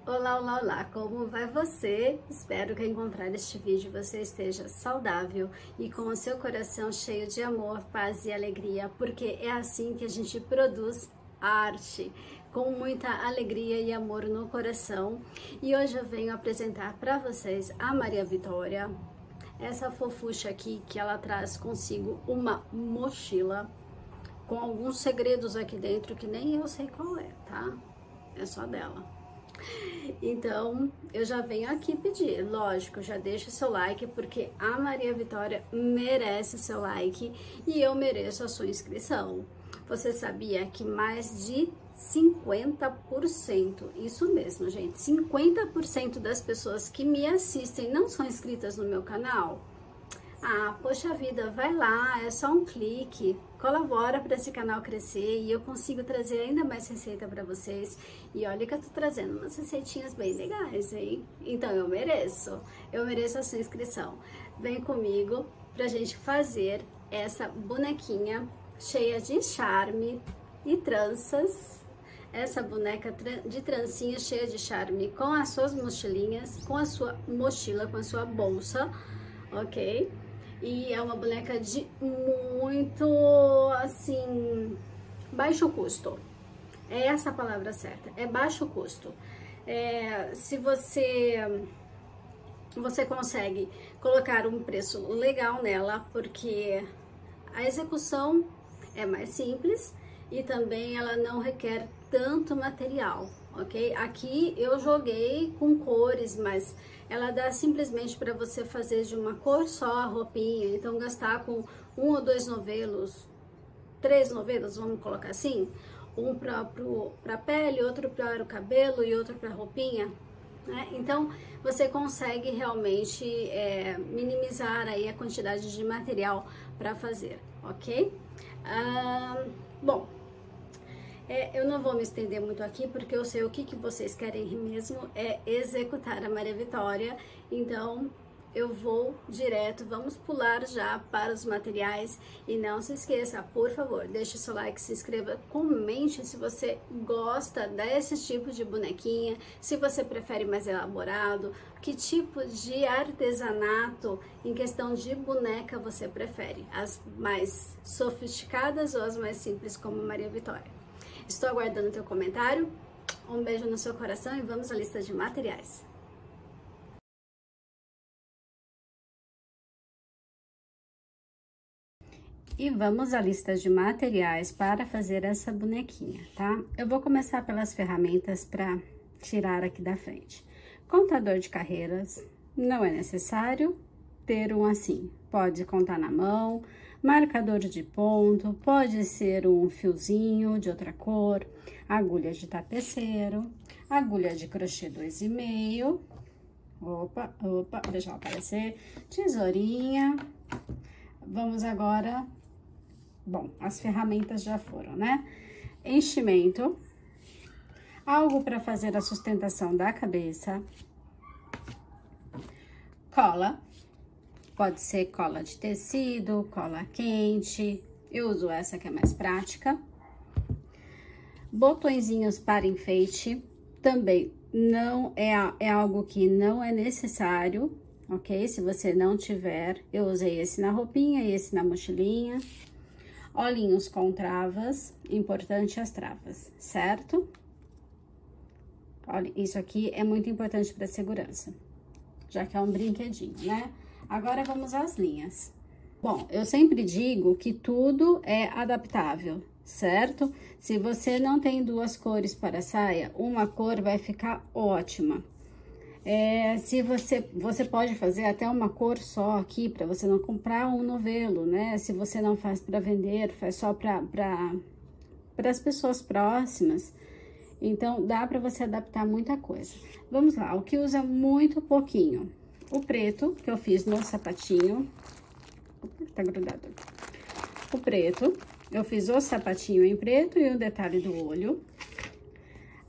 Olá, olá, olá! Como vai você? Espero que ao encontrar este vídeo você esteja saudável e com o seu coração cheio de amor, paz e alegria, porque é assim que a gente produz arte, com muita alegria e amor no coração. E hoje eu venho apresentar para vocês a Maria Vitória, essa fofucha aqui que ela traz consigo uma mochila com alguns segredos aqui dentro que nem eu sei qual é, tá? É só dela. Então, eu já venho aqui pedir, lógico, já deixa o seu like, porque a Maria Vitória merece seu like e eu mereço a sua inscrição. Você sabia que mais de 50%, isso mesmo, gente, 50% das pessoas que me assistem não são inscritas no meu canal? Ah, poxa vida, vai lá, é só um clique, colabora para esse canal crescer e eu consigo trazer ainda mais receita para vocês. E olha que eu tô trazendo umas receitinhas bem legais, hein? Então eu mereço a sua inscrição. Vem comigo pra gente fazer essa bonequinha cheia de charme e tranças. Essa boneca de trancinha cheia de charme com as suas mochilinhas, com a sua mochila, com a sua bolsa, ok? E é uma boneca de muito, assim, baixo custo. É essa a palavra certa, é baixo custo. Se você consegue colocar um preço legal nela, porque a execução é mais simples e também ela não requer tanto material, ok? Aqui eu joguei com cores, mas ela dá simplesmente para você fazer de uma cor só a roupinha, então gastar com 1 ou 2 novelos, 3 novelos, vamos colocar assim, um para pele, outro para o cabelo e outro para roupinha, né? Então você consegue realmente minimizar aí a quantidade de material para fazer, ok? Bom, eu não vou me estender muito aqui, porque eu sei o que vocês querem mesmo, é executar a Maria Vitória. Então, eu vou direto, vamos pular já para os materiais. E não se esqueça, por favor, deixe o seu like, se inscreva, comente se você gosta desse tipo de bonequinha, se você prefere mais elaborado, que tipo de artesanato em questão de boneca você prefere, as mais sofisticadas ou as mais simples como Maria Vitória. Estou aguardando o teu comentário, um beijo no seu coração e vamos à lista de materiais. E vamos à lista de materiais para fazer essa bonequinha, tá? Eu vou começar pelas ferramentas para tirar aqui da frente. Contador de carreiras, não é necessário ter um assim, pode contar na mão. Marcador de ponto, pode ser um fiozinho de outra cor, agulha de tapeceiro, agulha de crochê 2,5, opa, deixa ela aparecer, tesourinha. Vamos agora, bom, as ferramentas já foram, né? Enchimento, algo para fazer a sustentação da cabeça, cola. Pode ser cola de tecido, cola quente, eu uso essa que é mais prática. Botõezinhos para enfeite, também não é algo que não é necessário, ok? Se você não tiver, eu usei esse na roupinha e esse na mochilinha. Olhinhos com travas, importante as travas, certo? Olha, isso aqui é muito importante para segurança, já que é um brinquedinho, né? Agora vamos às linhas. Bom, eu sempre digo que tudo é adaptável, certo? Se você não tem 2 cores para a saia, uma cor vai ficar ótima. Se você pode fazer até uma cor só aqui, para você não comprar um novelo, né? Se você não faz para vender, faz só para as pessoas próximas. Então, dá para você adaptar muita coisa. Vamos lá, o que usa muito pouquinho. O preto, que eu fiz no sapatinho. Opa, tá grudado. O preto, eu fiz o sapatinho em preto e o detalhe do olho.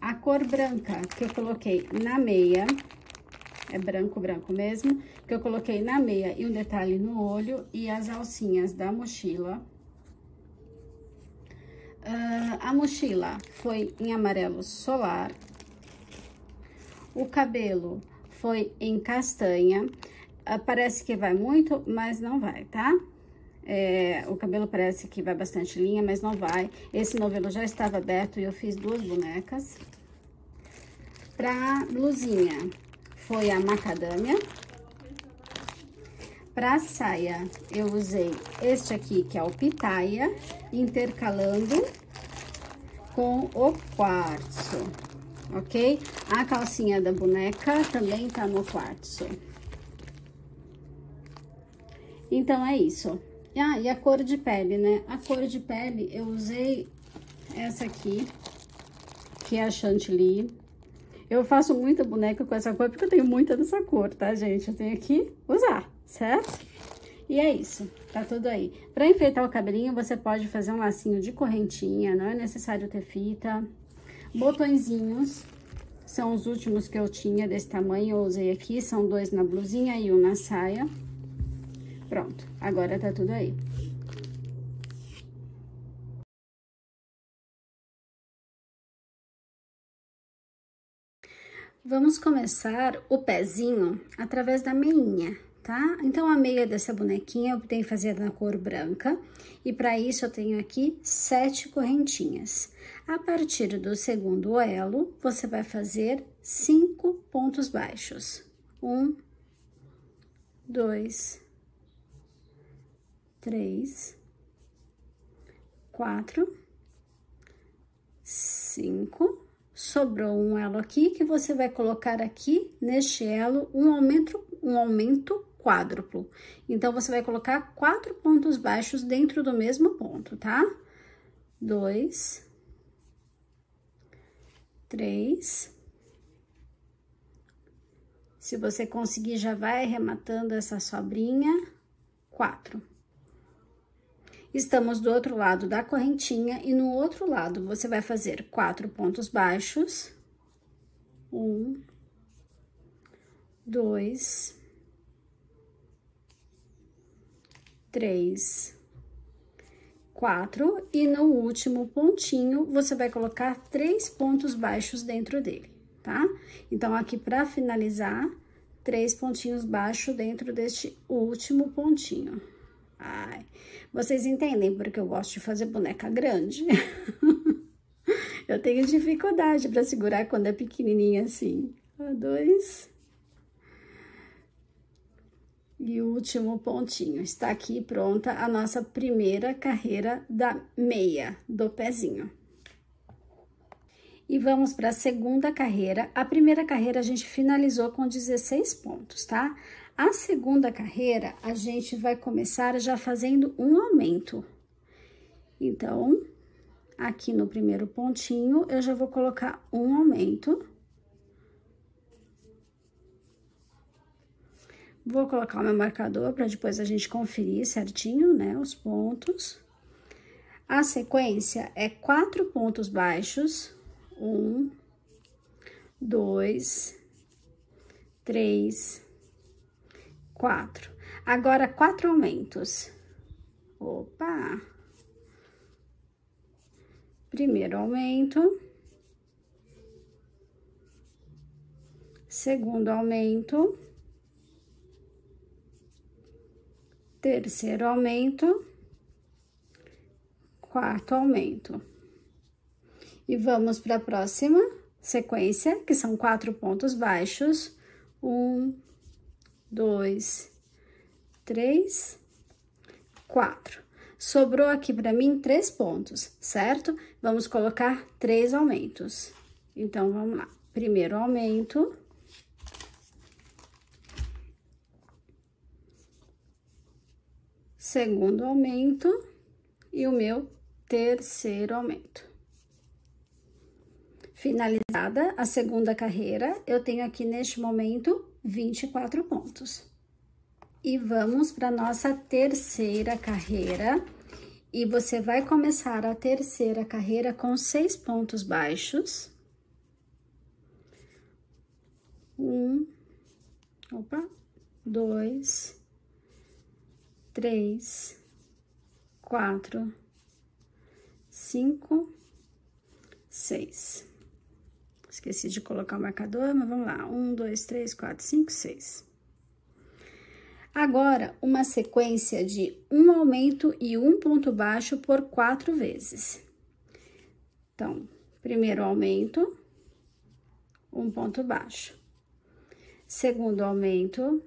A cor branca, que eu coloquei na meia, é branco mesmo, que eu coloquei na meia e um detalhe no olho e as alcinhas da mochila. A mochila foi em amarelo solar. O cabelo foi em castanha. Parece que vai muito, mas não vai, tá? O cabelo parece que vai bastante linha, mas não vai. Esse novelo já estava aberto e eu fiz 2 bonecas. Pra blusinha, foi a macadâmia. Pra saia, eu usei este aqui, que é o pitaia, intercalando com o quartzo, ok? A calcinha da boneca também tá no quartzo. Então, é isso. Ah, e a cor de pele, né? A cor de pele, eu usei essa aqui, que é a chantilly. Eu faço muita boneca com essa cor, porque eu tenho muita dessa cor, tá, gente? Eu tenho que usar, certo? E é isso, tá tudo aí. Pra enfeitar o cabelinho, você pode fazer um lacinho de correntinha, não é necessário ter fita. Botõezinhos, são os últimos que eu tinha desse tamanho, eu usei aqui, são 2 na blusinha e 1 na saia. Pronto, agora tá tudo aí. Vamos começar o pezinho através da meinha, tá? Então, a meia dessa bonequinha eu optei em fazer na cor branca. E para isso, eu tenho aqui 7 correntinhas. A partir do segundo elo, você vai fazer 5 pontos baixos. 1, 2, 3, 4, 5. Sobrou um elo aqui, que você vai colocar aqui neste elo um aumento quádruplo. Então, você vai colocar 4 pontos baixos dentro do mesmo ponto, tá? 2, 3. Se você conseguir, já vai arrematando essa sobrinha. 4. Estamos do outro lado da correntinha e no outro lado você vai fazer 4 pontos baixos. 1, 2, 3, 4. E no último pontinho, você vai colocar 3 pontos baixos dentro dele, tá? Então, aqui pra finalizar, 3 pontinhos baixos dentro deste último pontinho. Ai, vocês entendem porque eu gosto de fazer boneca grande? Eu tenho dificuldade para segurar quando é pequenininha assim. 2. E o último pontinho. Está aqui pronta a nossa primeira carreira da meia do pezinho. E vamos para a segunda carreira. A primeira carreira a gente finalizou com 16 pontos, tá? A segunda carreira, a gente vai começar já fazendo um aumento. Então, aqui no primeiro pontinho, eu já vou colocar um aumento. Vou colocar o meu marcador para depois a gente conferir certinho, né, os pontos. A sequência é 4 pontos baixos. 1, 2, 3, 4. Agora, 4 aumentos. Opa! Primeiro aumento. Segundo aumento. Terceiro aumento. Quarto aumento. E vamos para a próxima sequência, que são 4 pontos baixos. 1, 2, 3, 4. Sobrou aqui para mim 3 pontos, certo? Vamos colocar 3 aumentos. Então, vamos lá. Primeiro aumento. Segundo aumento. E o meu terceiro aumento. Finalizada a segunda carreira, eu tenho aqui neste momento 24 pontos. E vamos para nossa terceira carreira. E você vai começar a terceira carreira com 6 pontos baixos. 1, 2, 3, 4, 5, 6. Esqueci de colocar o marcador, mas vamos lá. 1, 2, 3, 4, 5, 6. Agora, uma sequência de um aumento e um ponto baixo por 4 vezes. Então, primeiro aumento, um ponto baixo. Segundo aumento,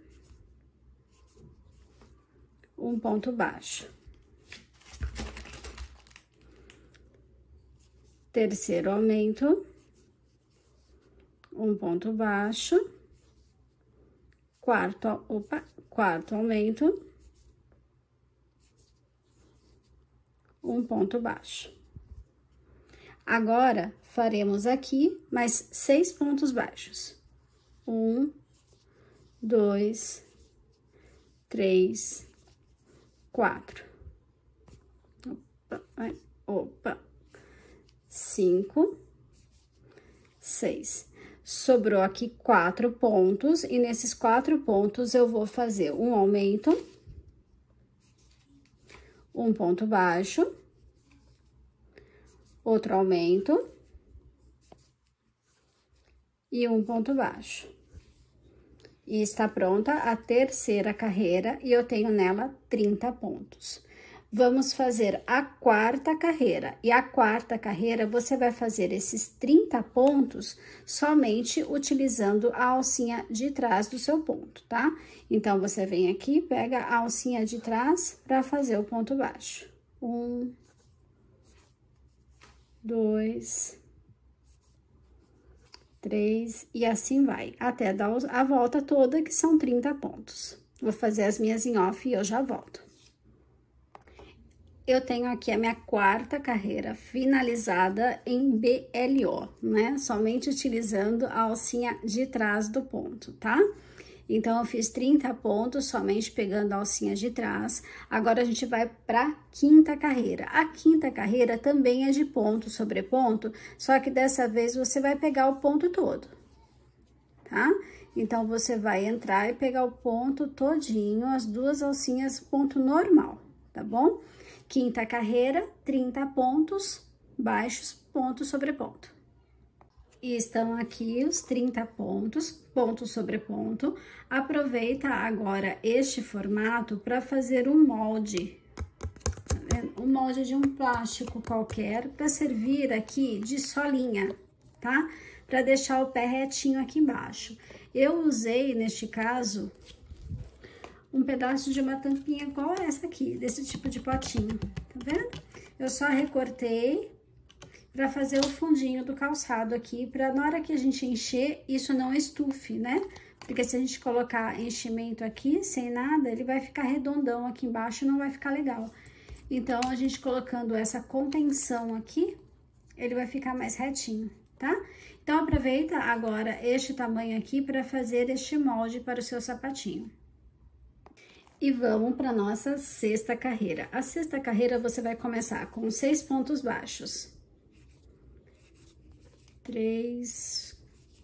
um ponto baixo. Terceiro aumento, um ponto baixo. Quarto aumento, um ponto baixo. Agora, faremos aqui mais 6 pontos baixos. 1, 2, 3, 4. Opa. 5, 6. Sobrou aqui 4 pontos, e nesses 4 pontos eu vou fazer um aumento, um ponto baixo, outro aumento e um ponto baixo. E está pronta a terceira carreira e eu tenho nela 30 pontos. Vamos fazer a quarta carreira. E a quarta carreira, você vai fazer esses 30 pontos somente utilizando a alcinha de trás do seu ponto, tá? Então, você vem aqui, pega a alcinha de trás para fazer o ponto baixo. 1, 2, 3, e assim vai, até dar a volta toda, que são 30 pontos. Vou fazer as minhas em off e eu já volto. Eu tenho aqui a minha quarta carreira finalizada em BLO, né? Somente utilizando a alcinha de trás do ponto, tá? Então, eu fiz 30 pontos somente pegando a alcinha de trás. Agora, a gente vai pra quinta carreira. A quinta carreira também é de ponto sobre ponto, só que dessa vez você vai pegar o ponto todo, tá? Então, você vai entrar e pegar o ponto todinho, as duas alcinhas, ponto normal, tá bom? Quinta carreira, 30 pontos baixos, ponto sobre ponto. E estão aqui os 30 pontos, ponto sobre ponto. Aproveita agora este formato para fazer um molde, tá vendo? Um molde de um plástico qualquer, para servir aqui de solinha, tá? Para deixar o pé retinho aqui embaixo. Eu usei, neste caso, um pedaço de uma tampinha igual essa aqui, desse tipo de potinho, tá vendo? Eu só recortei para fazer o fundinho do calçado aqui, para na hora que a gente encher, isso não estufe, né? Porque se a gente colocar enchimento aqui, sem nada, ele vai ficar redondão aqui embaixo e não vai ficar legal. Então, a gente colocando essa contenção aqui, ele vai ficar mais retinho, tá? Então, aproveita agora este tamanho aqui para fazer este molde para o seu sapatinho. E vamos para nossa sexta carreira. A sexta carreira, você vai começar com 6 pontos baixos. 3,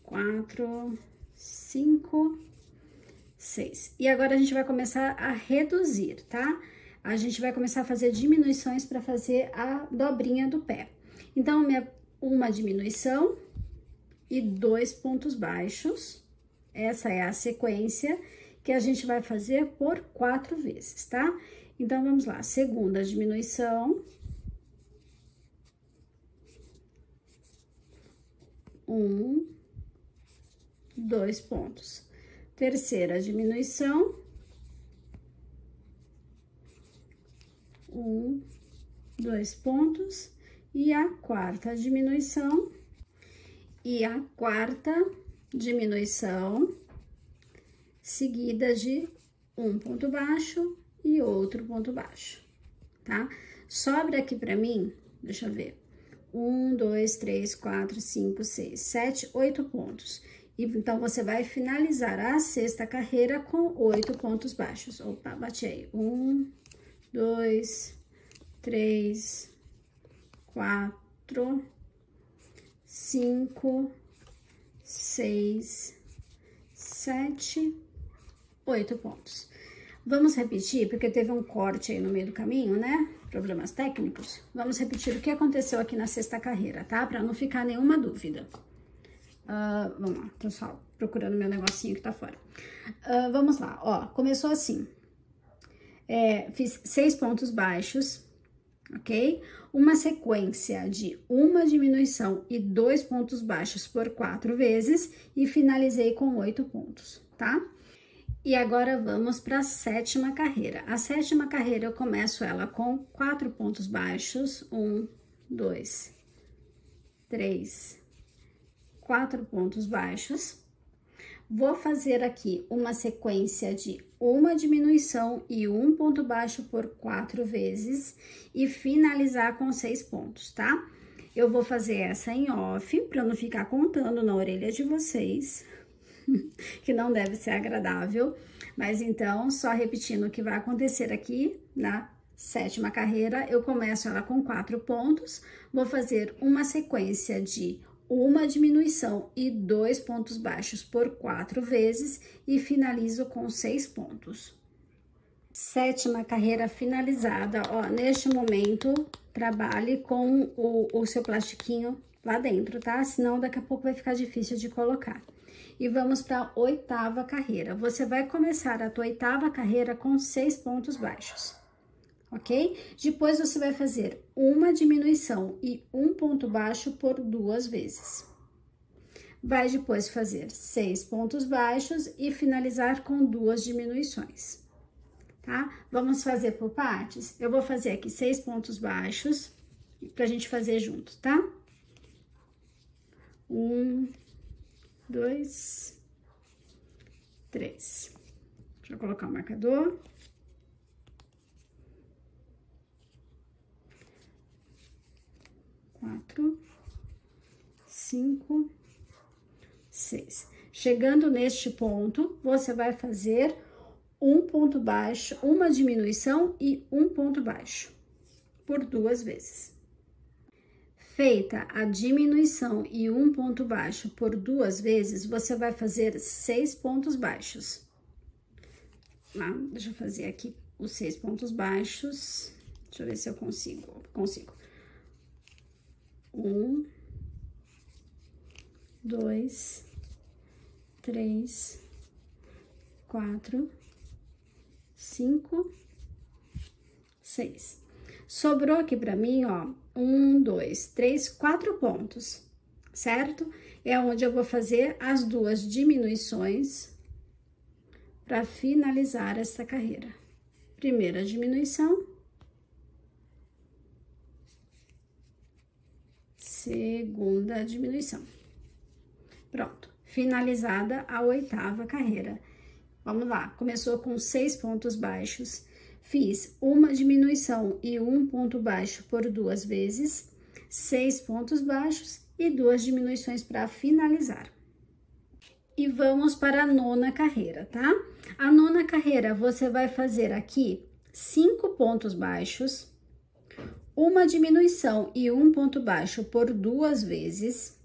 4, 5, 6. E agora, a gente vai começar a reduzir, tá? A gente vai começar a fazer diminuições para fazer a dobrinha do pé. Então, uma diminuição e 2 pontos baixos. Essa é a sequência que a gente vai fazer por 4 vezes, tá? Então, vamos lá. Segunda diminuição. 1, 2 pontos. Terceira diminuição. 1, 2 pontos. E a quarta diminuição. E a quarta diminuição, seguida de um ponto baixo e outro ponto baixo, tá? Sobra aqui pra mim, deixa eu ver, 1, 2, 3, 4, 5, 6, 7, 8 pontos. E, então, você vai finalizar a sexta carreira com 8 pontos baixos. Opa, bati aí. 1, 2, 3, 4, 5, 6, 7, 8 pontos. Vamos repetir, porque teve um corte aí no meio do caminho, né? Problemas técnicos. Vamos repetir o que aconteceu aqui na sexta carreira, tá? Para não ficar nenhuma dúvida. Vamos lá, tô só procurando meu negocinho que tá fora. Vamos lá, ó, começou assim. Fiz 6 pontos baixos, ok? Uma sequência de uma diminuição e 2 pontos baixos por 4 vezes e finalizei com 8 pontos, tá? E agora vamos para a 7ª carreira. A 7ª carreira eu começo ela com 4 pontos baixos, 1, 2, 3, 4 pontos baixos. Vou fazer aqui uma sequência de uma diminuição e 1 ponto baixo por 4 vezes e finalizar com 6 pontos, tá? Eu vou fazer essa em off, para não ficar contando na orelha de vocês, que não deve ser agradável, mas então, só repetindo o que vai acontecer aqui na 7ª carreira, eu começo ela com 4 pontos, vou fazer uma sequência de uma diminuição e 2 pontos baixos por 4 vezes e finalizo com 6 pontos. 7ª carreira finalizada, ó, neste momento, trabalhe com o seu plastiquinho lá dentro, tá? Senão daqui a pouco vai ficar difícil de colocar. E vamos para a 8ª carreira. Você vai começar a tua 8ª carreira com 6 pontos baixos, ok? Depois você vai fazer uma diminuição e 1 ponto baixo por 2 vezes. Vai depois fazer 6 pontos baixos e finalizar com 2 diminuições, tá? Vamos fazer por partes? Eu vou fazer aqui 6 pontos baixos pra gente fazer junto, tá? 1, 2, 3. Deixa eu colocar o marcador. 4, 5, 6. Chegando neste ponto, você vai fazer um ponto baixo, uma diminuição e 1 ponto baixo por 2 vezes. Feita a diminuição e 1 ponto baixo por 2 vezes, você vai fazer 6 pontos baixos. Deixa eu fazer aqui os 6 pontos baixos. Deixa eu ver se eu consigo. 1, 2, 3, 4, 5, 6. Sobrou aqui pra mim, ó, 1, 2, 3, 4 pontos, certo? É onde eu vou fazer as 2 diminuições para finalizar essa carreira. Primeira diminuição. Segunda diminuição. Pronto, finalizada a 8ª carreira. Vamos lá, começou com 6 pontos baixos, fiz uma diminuição e 1 ponto baixo por 2 vezes, 6 pontos baixos e 2 diminuições para finalizar. E vamos para a 9ª carreira, tá? A 9ª carreira, você vai fazer aqui 5 pontos baixos, uma diminuição e 1 ponto baixo por 2 vezes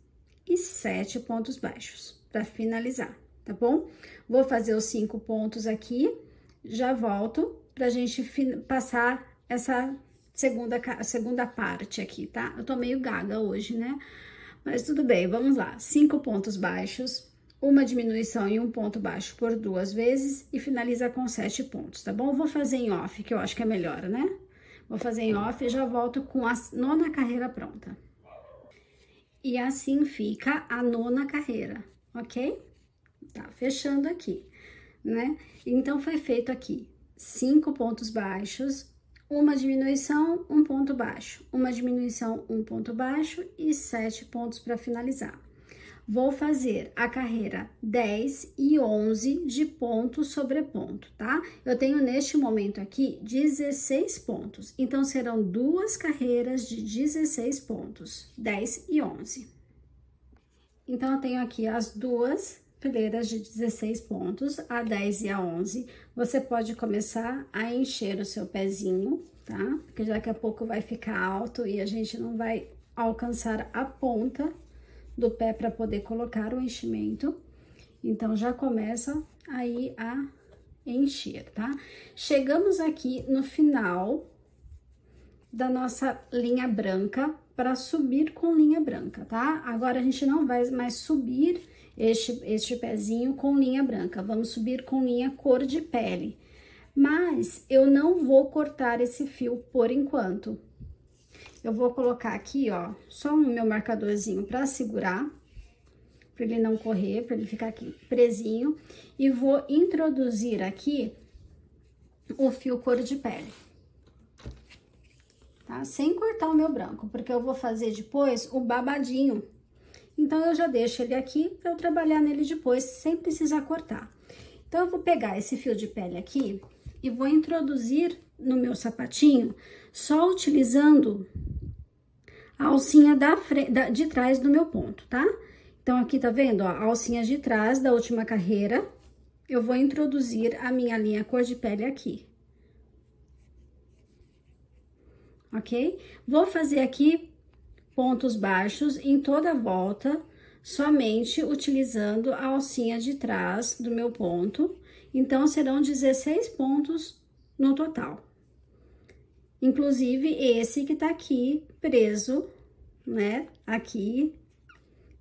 e 7 pontos baixos para finalizar, tá bom? Vou fazer os 5 pontos aqui, já volto pra gente passar essa segunda parte aqui, tá? Eu tô meio gaga hoje, né? Mas tudo bem, vamos lá. 5 pontos baixos, uma diminuição e 1 ponto baixo por 2 vezes e finaliza com 7 pontos, tá bom? Vou fazer em off, que eu acho que é melhor, né? Vou fazer em off e já volto com a 9ª carreira pronta. E assim fica a 9ª carreira, ok? Tá, fechando aqui, né? Então, foi feito aqui 5 pontos baixos, uma diminuição, 1 ponto baixo, uma diminuição, 1 ponto baixo e 7 pontos para finalizar. Vou fazer a carreira 10 e 11 de ponto sobre ponto, tá? Eu tenho neste momento aqui 16 pontos, então serão 2 carreiras de 16 pontos, 10 e 11. Então, eu tenho aqui as 2 fileiras de 16 pontos, a 10 e a 11. Você pode começar a encher o seu pezinho, tá? Porque daqui a pouco vai ficar alto e a gente não vai alcançar a ponta do pé para poder colocar o enchimento. Então, já começa aí a encher, tá? Chegamos aqui no final da nossa linha branca, para subir com linha branca, tá? Agora, a gente não vai mais subir este pezinho com linha branca, vamos subir com linha cor de pele. Mas eu não vou cortar esse fio por enquanto. Eu vou colocar aqui, ó, só o meu marcadorzinho para segurar, para ele não correr, para ele ficar aqui presinho. E vou introduzir aqui o fio cor de pele. Tá? Sem cortar o meu branco, porque eu vou fazer depois o babadinho. Então, eu já deixo ele aqui para eu trabalhar nele depois, sem precisar cortar. Então, eu vou pegar esse fio de pele aqui e vou introduzir no meu sapatinho, só utilizando a alcinha de trás do meu ponto, tá? Então, aqui tá vendo, ó, a alcinha de trás da última carreira, eu vou introduzir a minha linha cor de pele aqui. Ok? Vou fazer aqui pontos baixos em toda a volta, somente utilizando a alcinha de trás do meu ponto. Então, serão 16 pontos no total. Inclusive, esse que tá aqui preso, né? Aqui,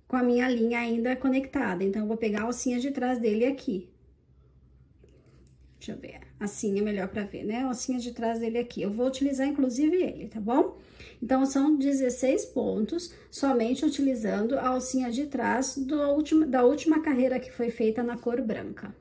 com a minha linha ainda conectada. Então, eu vou pegar a alcinha de trás dele aqui. Deixa eu ver, assim é melhor pra ver, né? A alcinha de trás dele aqui. Eu vou utilizar, inclusive, ele, tá bom? Então, são 16 pontos, somente utilizando a alcinha de trás da última carreira que foi feita na cor branca.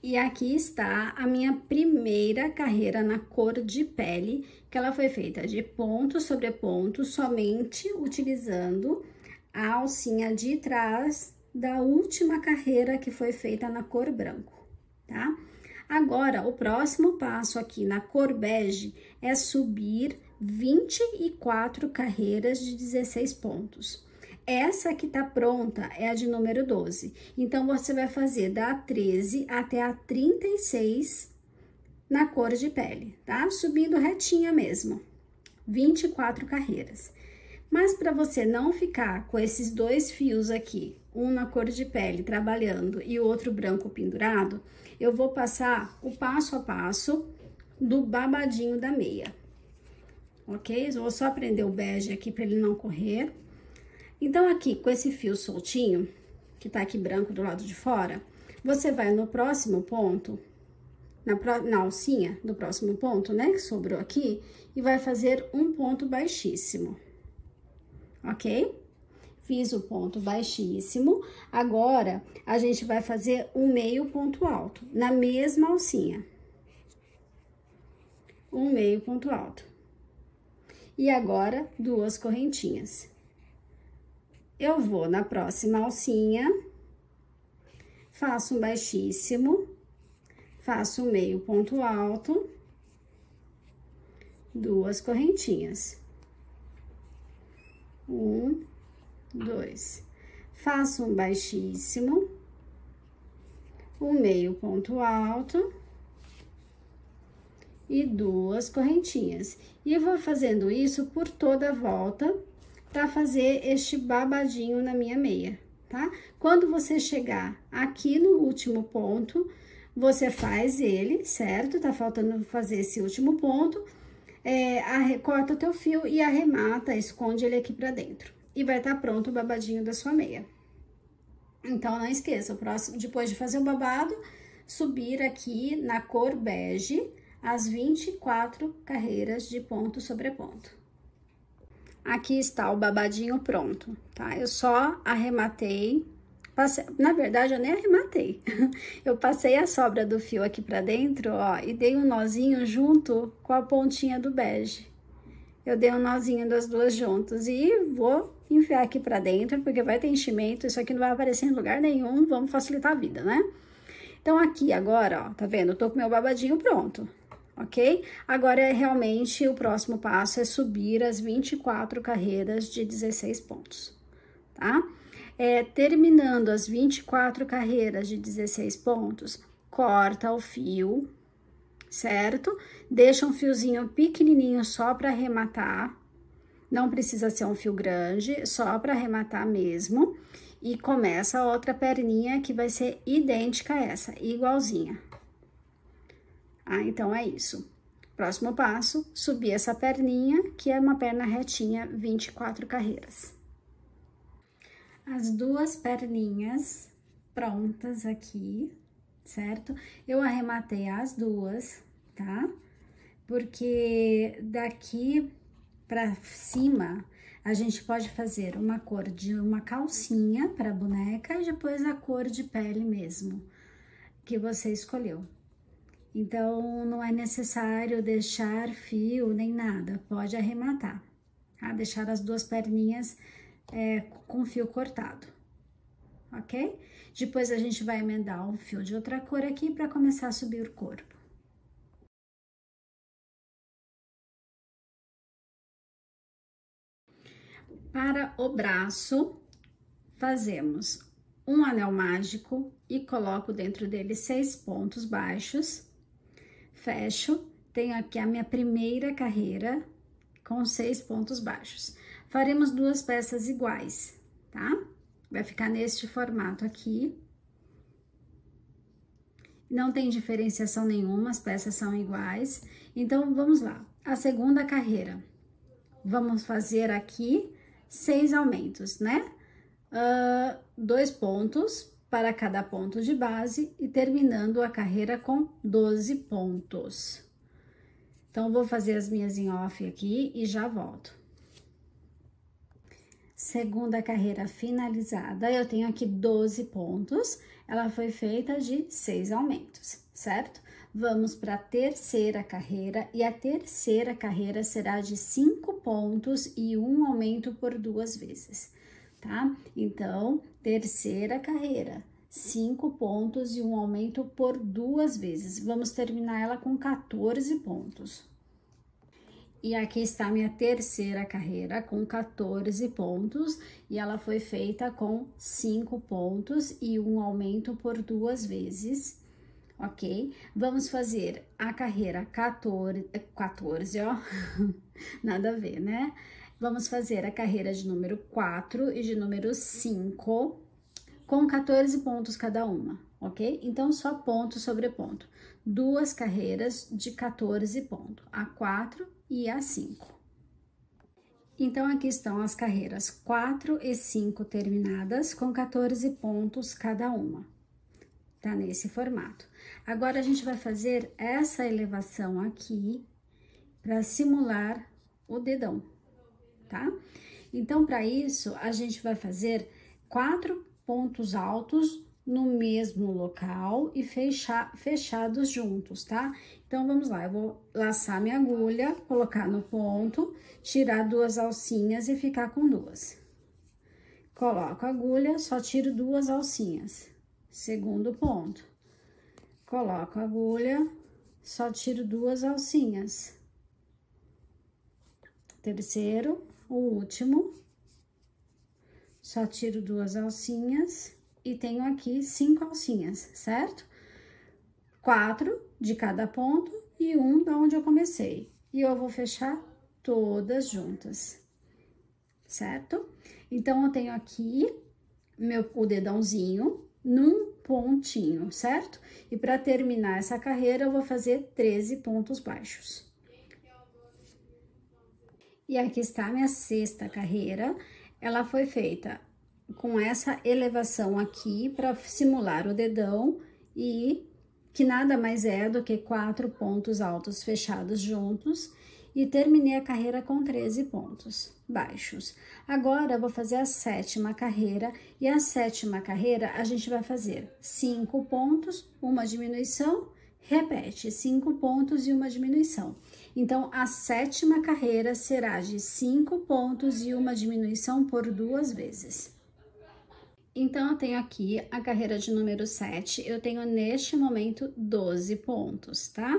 E aqui está a minha primeira carreira na cor de pele, que ela foi feita de ponto sobre ponto, somente utilizando a alcinha de trás da última carreira que foi feita na cor branco, tá? Agora, o próximo passo aqui na cor bege é subir 24 carreiras de 16 pontos. Essa que tá pronta é a de número 12. Então, você vai fazer da 13 até a 36 na cor de pele, tá? Subindo retinha mesmo. 24 carreiras. Mas, para você não ficar com esses dois fios aqui, um na cor de pele trabalhando e o outro branco pendurado, eu vou passar o passo a passo do babadinho da meia. Ok? Eu vou só prender o bege aqui para ele não correr. Então, aqui, com esse fio soltinho, que tá aqui branco do lado de fora, você vai no próximo ponto, na alcinha do próximo ponto, né, que sobrou aqui, e vai fazer um ponto baixíssimo, ok? Fiz o ponto baixíssimo, agora, a gente vai fazer um meio ponto alto, na mesma alcinha. Um meio ponto alto. E agora, duas correntinhas. Eu vou na próxima alcinha, faço um baixíssimo, faço um meio ponto alto, duas correntinhas. 1, 2. Faço um baixíssimo, um meio ponto alto e duas correntinhas. E vou fazendo isso por toda a volta, para fazer este babadinho na minha meia, tá? Quando você chegar aqui no último ponto, você faz ele, certo? Tá faltando fazer esse último ponto, corta o teu fio e arremata, esconde ele aqui pra dentro. E vai estar pronto o babadinho da sua meia. Então, não esqueça, depois de fazer o babado, subir aqui na cor bege as 24 carreiras de ponto sobre ponto. Aqui está o babadinho pronto, tá? Eu só arrematei, na verdade, eu nem arrematei. Eu passei a sobra do fio aqui pra dentro, ó, e dei um nozinho junto com a pontinha do bege. Eu dei um nozinho das duas juntas e vou enfiar aqui pra dentro, porque vai ter enchimento, isso aqui não vai aparecer em lugar nenhum, vamos facilitar a vida, né? Então, aqui agora, ó, tá vendo? Eu tô com meu babadinho pronto. Ok? Agora, realmente, o próximo passo é subir as 24 carreiras de 16 pontos, tá? Terminando as 24 carreiras de 16 pontos, corta o fio, certo? Deixa um fiozinho pequenininho só para arrematar, não precisa ser um fio grande, só para arrematar mesmo. E começa a outra perninha que vai ser idêntica a essa, igualzinha. Ah, então é isso. Próximo passo, subir essa perninha, que é uma perna retinha, 24 carreiras. As duas perninhas prontas aqui, certo? Eu arrematei as duas, tá? Porque daqui pra cima, a gente pode fazer uma cor de uma calcinha para boneca e depois a cor de pele mesmo, que você escolheu. Então, não é necessário deixar fio nem nada, pode arrematar, tá? Deixar as duas perninhas com fio cortado, ok? Depois a gente vai emendar um fio de outra cor aqui para começar a subir o corpo. Para o braço, fazemos um anel mágico e coloco dentro dele 6 pontos baixos. Fecho, tenho aqui a minha primeira carreira com 6 pontos baixos. Faremos duas peças iguais, tá? Vai ficar neste formato aqui. Não tem diferenciação nenhuma, as peças são iguais. Então, vamos lá. A segunda carreira. Vamos fazer aqui 6 aumentos, né? 2 pontos para cada ponto de base e terminando a carreira com 12 pontos. Então, vou fazer as minhas em off aqui e já volto. Segunda carreira finalizada, eu tenho aqui 12 pontos, ela foi feita de 6 aumentos, certo? Vamos para a terceira carreira e a terceira carreira será de 5 pontos e um aumento por 2 vezes, tá? Então, terceira carreira, 5 pontos e um aumento por 2 vezes. Vamos terminar ela com 14 pontos. E aqui está a minha terceira carreira com 14 pontos e ela foi feita com 5 pontos e um aumento por 2 vezes, ok? Vamos fazer a carreira 14, ó, nada a ver, né? Vamos fazer a carreira de número 4 e de número 5 com 14 pontos cada uma, ok? Então, só ponto sobre ponto. 2 carreiras de 14 pontos, a 4 e a 5. Então, aqui estão as carreiras 4 e 5 terminadas com 14 pontos cada uma. Tá nesse formato. Agora, a gente vai fazer essa elevação aqui para simular o dedão, tá? Então, para isso, a gente vai fazer 4 pontos altos no mesmo local e fechados juntos, tá? Então, vamos lá, eu vou laçar minha agulha, colocar no ponto, tirar 2 alcinhas e ficar com 2. Coloco a agulha, só tiro 2 alcinhas. Segundo ponto. Coloco a agulha, só tiro 2 alcinhas. Terceiro, o último. Só tiro 2 alcinhas e tenho aqui 5 alcinhas, certo? 4 de cada ponto e 1 da onde eu comecei. E eu vou fechar todas juntas, certo? Então, eu tenho aqui o dedãozinho num pontinho, certo? E para terminar essa carreira, eu vou fazer 13 pontos baixos. E aqui está a minha sexta carreira. Ela foi feita com essa elevação aqui para simular o dedão e que nada mais é do que 4 pontos altos fechados juntos e terminei a carreira com 13 pontos baixos. Agora, eu vou fazer a sétima carreira e a sétima carreira a gente vai fazer 5 pontos, uma diminuição, repete, 5 pontos e uma diminuição. Então, a sétima carreira será de 5 pontos e uma diminuição por 2 vezes. Então, eu tenho aqui a carreira de número 7, eu tenho neste momento 12 pontos, tá?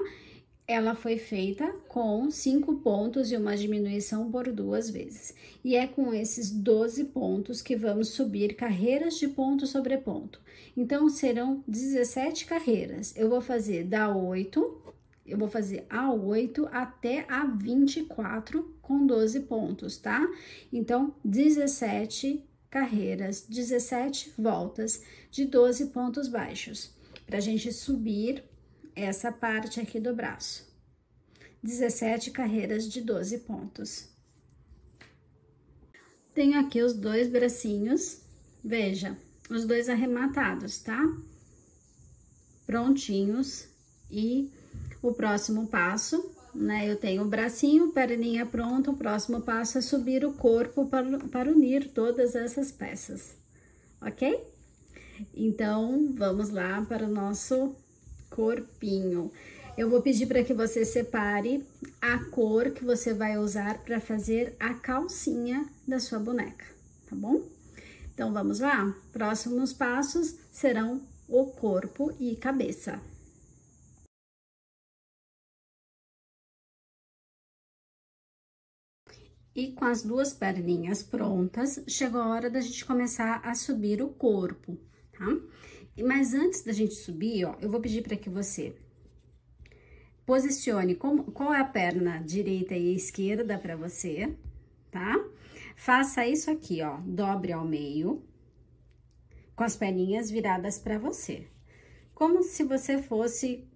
Ela foi feita com 5 pontos e uma diminuição por 2 vezes. E é com esses 12 pontos que vamos subir carreiras de ponto sobre ponto. Então, serão 17 carreiras. Eu vou fazer da 8... Eu vou fazer a 8 até a 24 com 12 pontos, tá? Então, 17 carreiras, 17 voltas de 12 pontos baixos, pra gente subir essa parte aqui do braço, 17 carreiras de 12 pontos. Tenho aqui os dois bracinhos, veja, os dois arrematados, tá? Prontinhos. E o próximo passo, né? Eu tenho o bracinho, perninha pronta, o próximo passo é subir o corpo para unir todas essas peças, ok? Então, vamos lá para o nosso corpinho. Eu vou pedir para que você separe a cor que você vai usar para fazer a calcinha da sua boneca, tá bom? Então, vamos lá? Próximos passos serão o corpo e cabeça. E com as duas perninhas prontas, chegou a hora da gente começar a subir o corpo, tá? Mas antes da gente subir, ó, eu vou pedir para que você posicione qual é a perna direita e esquerda para você, tá? Faça isso aqui, ó, dobre ao meio, com as perninhas viradas para você. Como se você fosse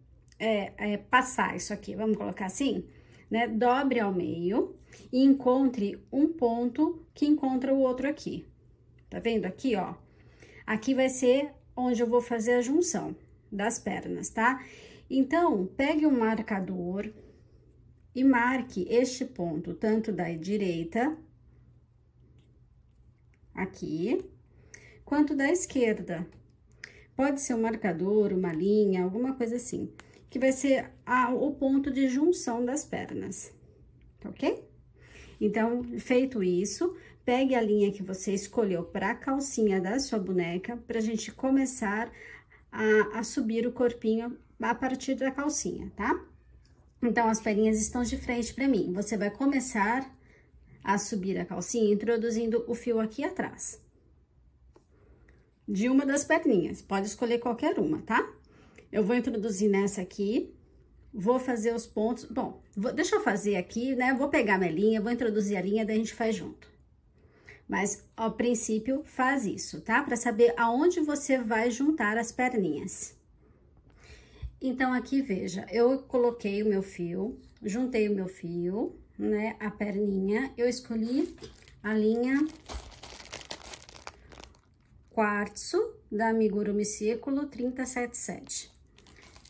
passar isso aqui, vamos colocar assim, né? Dobre ao meio e encontre um ponto que encontra o outro aqui. Tá vendo aqui, ó? Aqui vai ser onde eu vou fazer a junção das pernas, tá? Então, pegue um marcador e marque este ponto, tanto da direita, aqui, quanto da esquerda. Pode ser um marcador, uma linha, alguma coisa assim, que vai ser o ponto de junção das pernas, ok? Então, feito isso, pegue a linha que você escolheu para a calcinha da sua boneca, pra gente começar a subir o corpinho a partir da calcinha, tá? Então, as perninhas estão de frente para mim. Você vai começar a subir a calcinha introduzindo o fio aqui atrás. De uma das perninhas, pode escolher qualquer uma, tá? Eu vou introduzir nessa aqui, vou fazer os pontos. Bom, deixa eu fazer aqui, né? Vou pegar minha linha, vou introduzir a linha, daí a gente faz junto. Mas, ao princípio, faz isso, tá? Para saber aonde você vai juntar as perninhas. Então, aqui, veja, eu coloquei o meu fio, juntei o meu fio, né, a perninha, eu escolhi a linha quartzo da Amigurumi Círculo 377,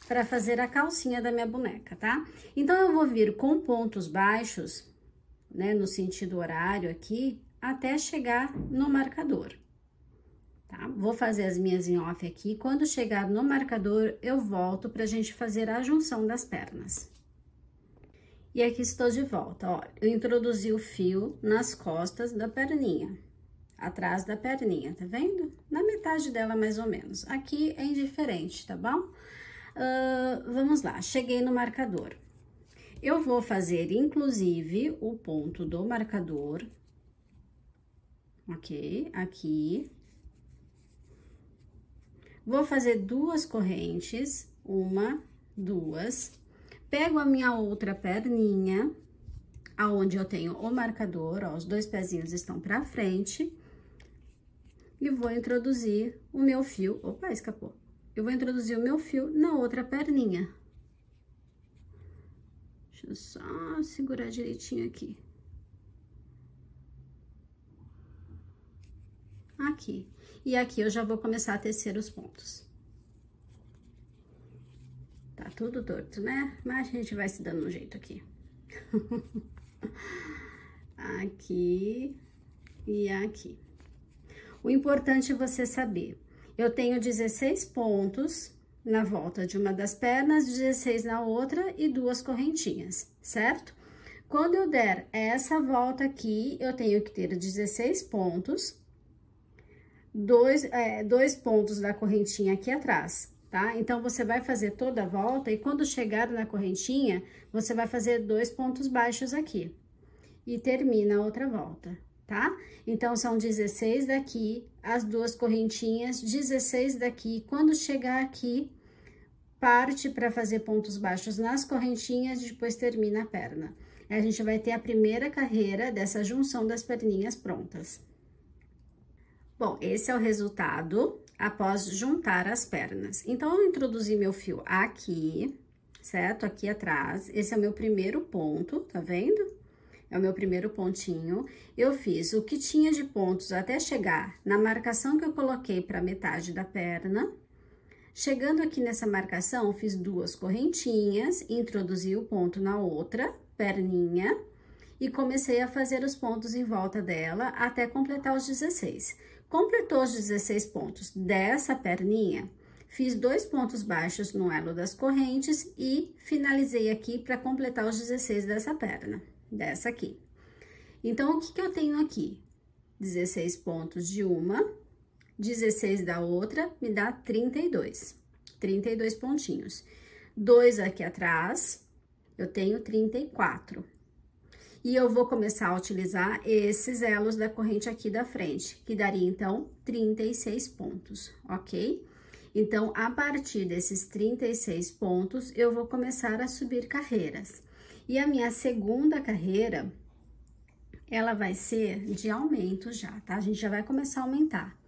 para fazer a calcinha da minha boneca, tá? Então, eu vou vir com pontos baixos, né, no sentido horário aqui, até chegar no marcador. Tá? Vou fazer as minhas em off aqui. Quando chegar no marcador, eu volto pra gente fazer a junção das pernas. E aqui estou de volta, ó. Eu introduzi o fio nas costas da perninha, atrás da perninha, tá vendo? Na metade dela, mais ou menos. Aqui é indiferente, tá bom? Vamos lá, cheguei no marcador. Eu vou fazer, inclusive, o ponto do marcador, ok? Aqui. Vou fazer duas correntes, uma, duas. Pego a minha outra perninha, aonde eu tenho o marcador, ó, os dois pezinhos estão pra frente. E vou introduzir o meu fio, opa, escapou. Eu vou introduzir o meu fio na outra perninha. Deixa eu só segurar direitinho aqui. Aqui. E aqui eu já vou começar a tecer os pontos. Tá tudo torto, né? Mas a gente vai se dando um jeito aqui. Aqui e aqui. O importante é você saber, eu tenho 16 pontos na volta de uma das pernas, 16 na outra e duas correntinhas, certo? Quando eu der essa volta aqui, eu tenho que ter 16 pontos, dois pontos da correntinha aqui atrás, tá? Então, você vai fazer toda a volta e quando chegar na correntinha, você vai fazer 2 pontos baixos aqui. E termina a outra volta, tá? Então, são 16 daqui, as duas correntinhas, 16 daqui. Quando chegar aqui, parte para fazer pontos baixos nas correntinhas e depois termina a perna. A gente vai ter a primeira carreira dessa junção das perninhas prontas. Bom, esse é o resultado após juntar as pernas. Então, eu introduzi meu fio aqui, certo? Aqui atrás, esse é o meu primeiro ponto, tá vendo? É o meu primeiro pontinho. Eu fiz o que tinha de pontos até chegar na marcação que eu coloquei para metade da perna. Chegando aqui nessa marcação, fiz 2 correntinhas, introduzi o ponto na outra perninha e comecei a fazer os pontos em volta dela até completar os 16. Completou os 16 pontos dessa perninha, fiz 2 pontos baixos no elo das correntes e finalizei aqui para completar os 16 dessa perna, dessa aqui. Então, o que eu tenho aqui? 16 pontos de uma, 16 da outra, me dá 32 pontinhos. 2 aqui atrás, eu tenho 34. E eu vou começar a utilizar esses elos da corrente aqui da frente, que daria, então, 36 pontos, ok? Então, a partir desses 36 pontos, eu vou começar a subir carreiras. E a minha segunda carreira, ela vai ser de aumento já, tá? A gente já vai começar a aumentar.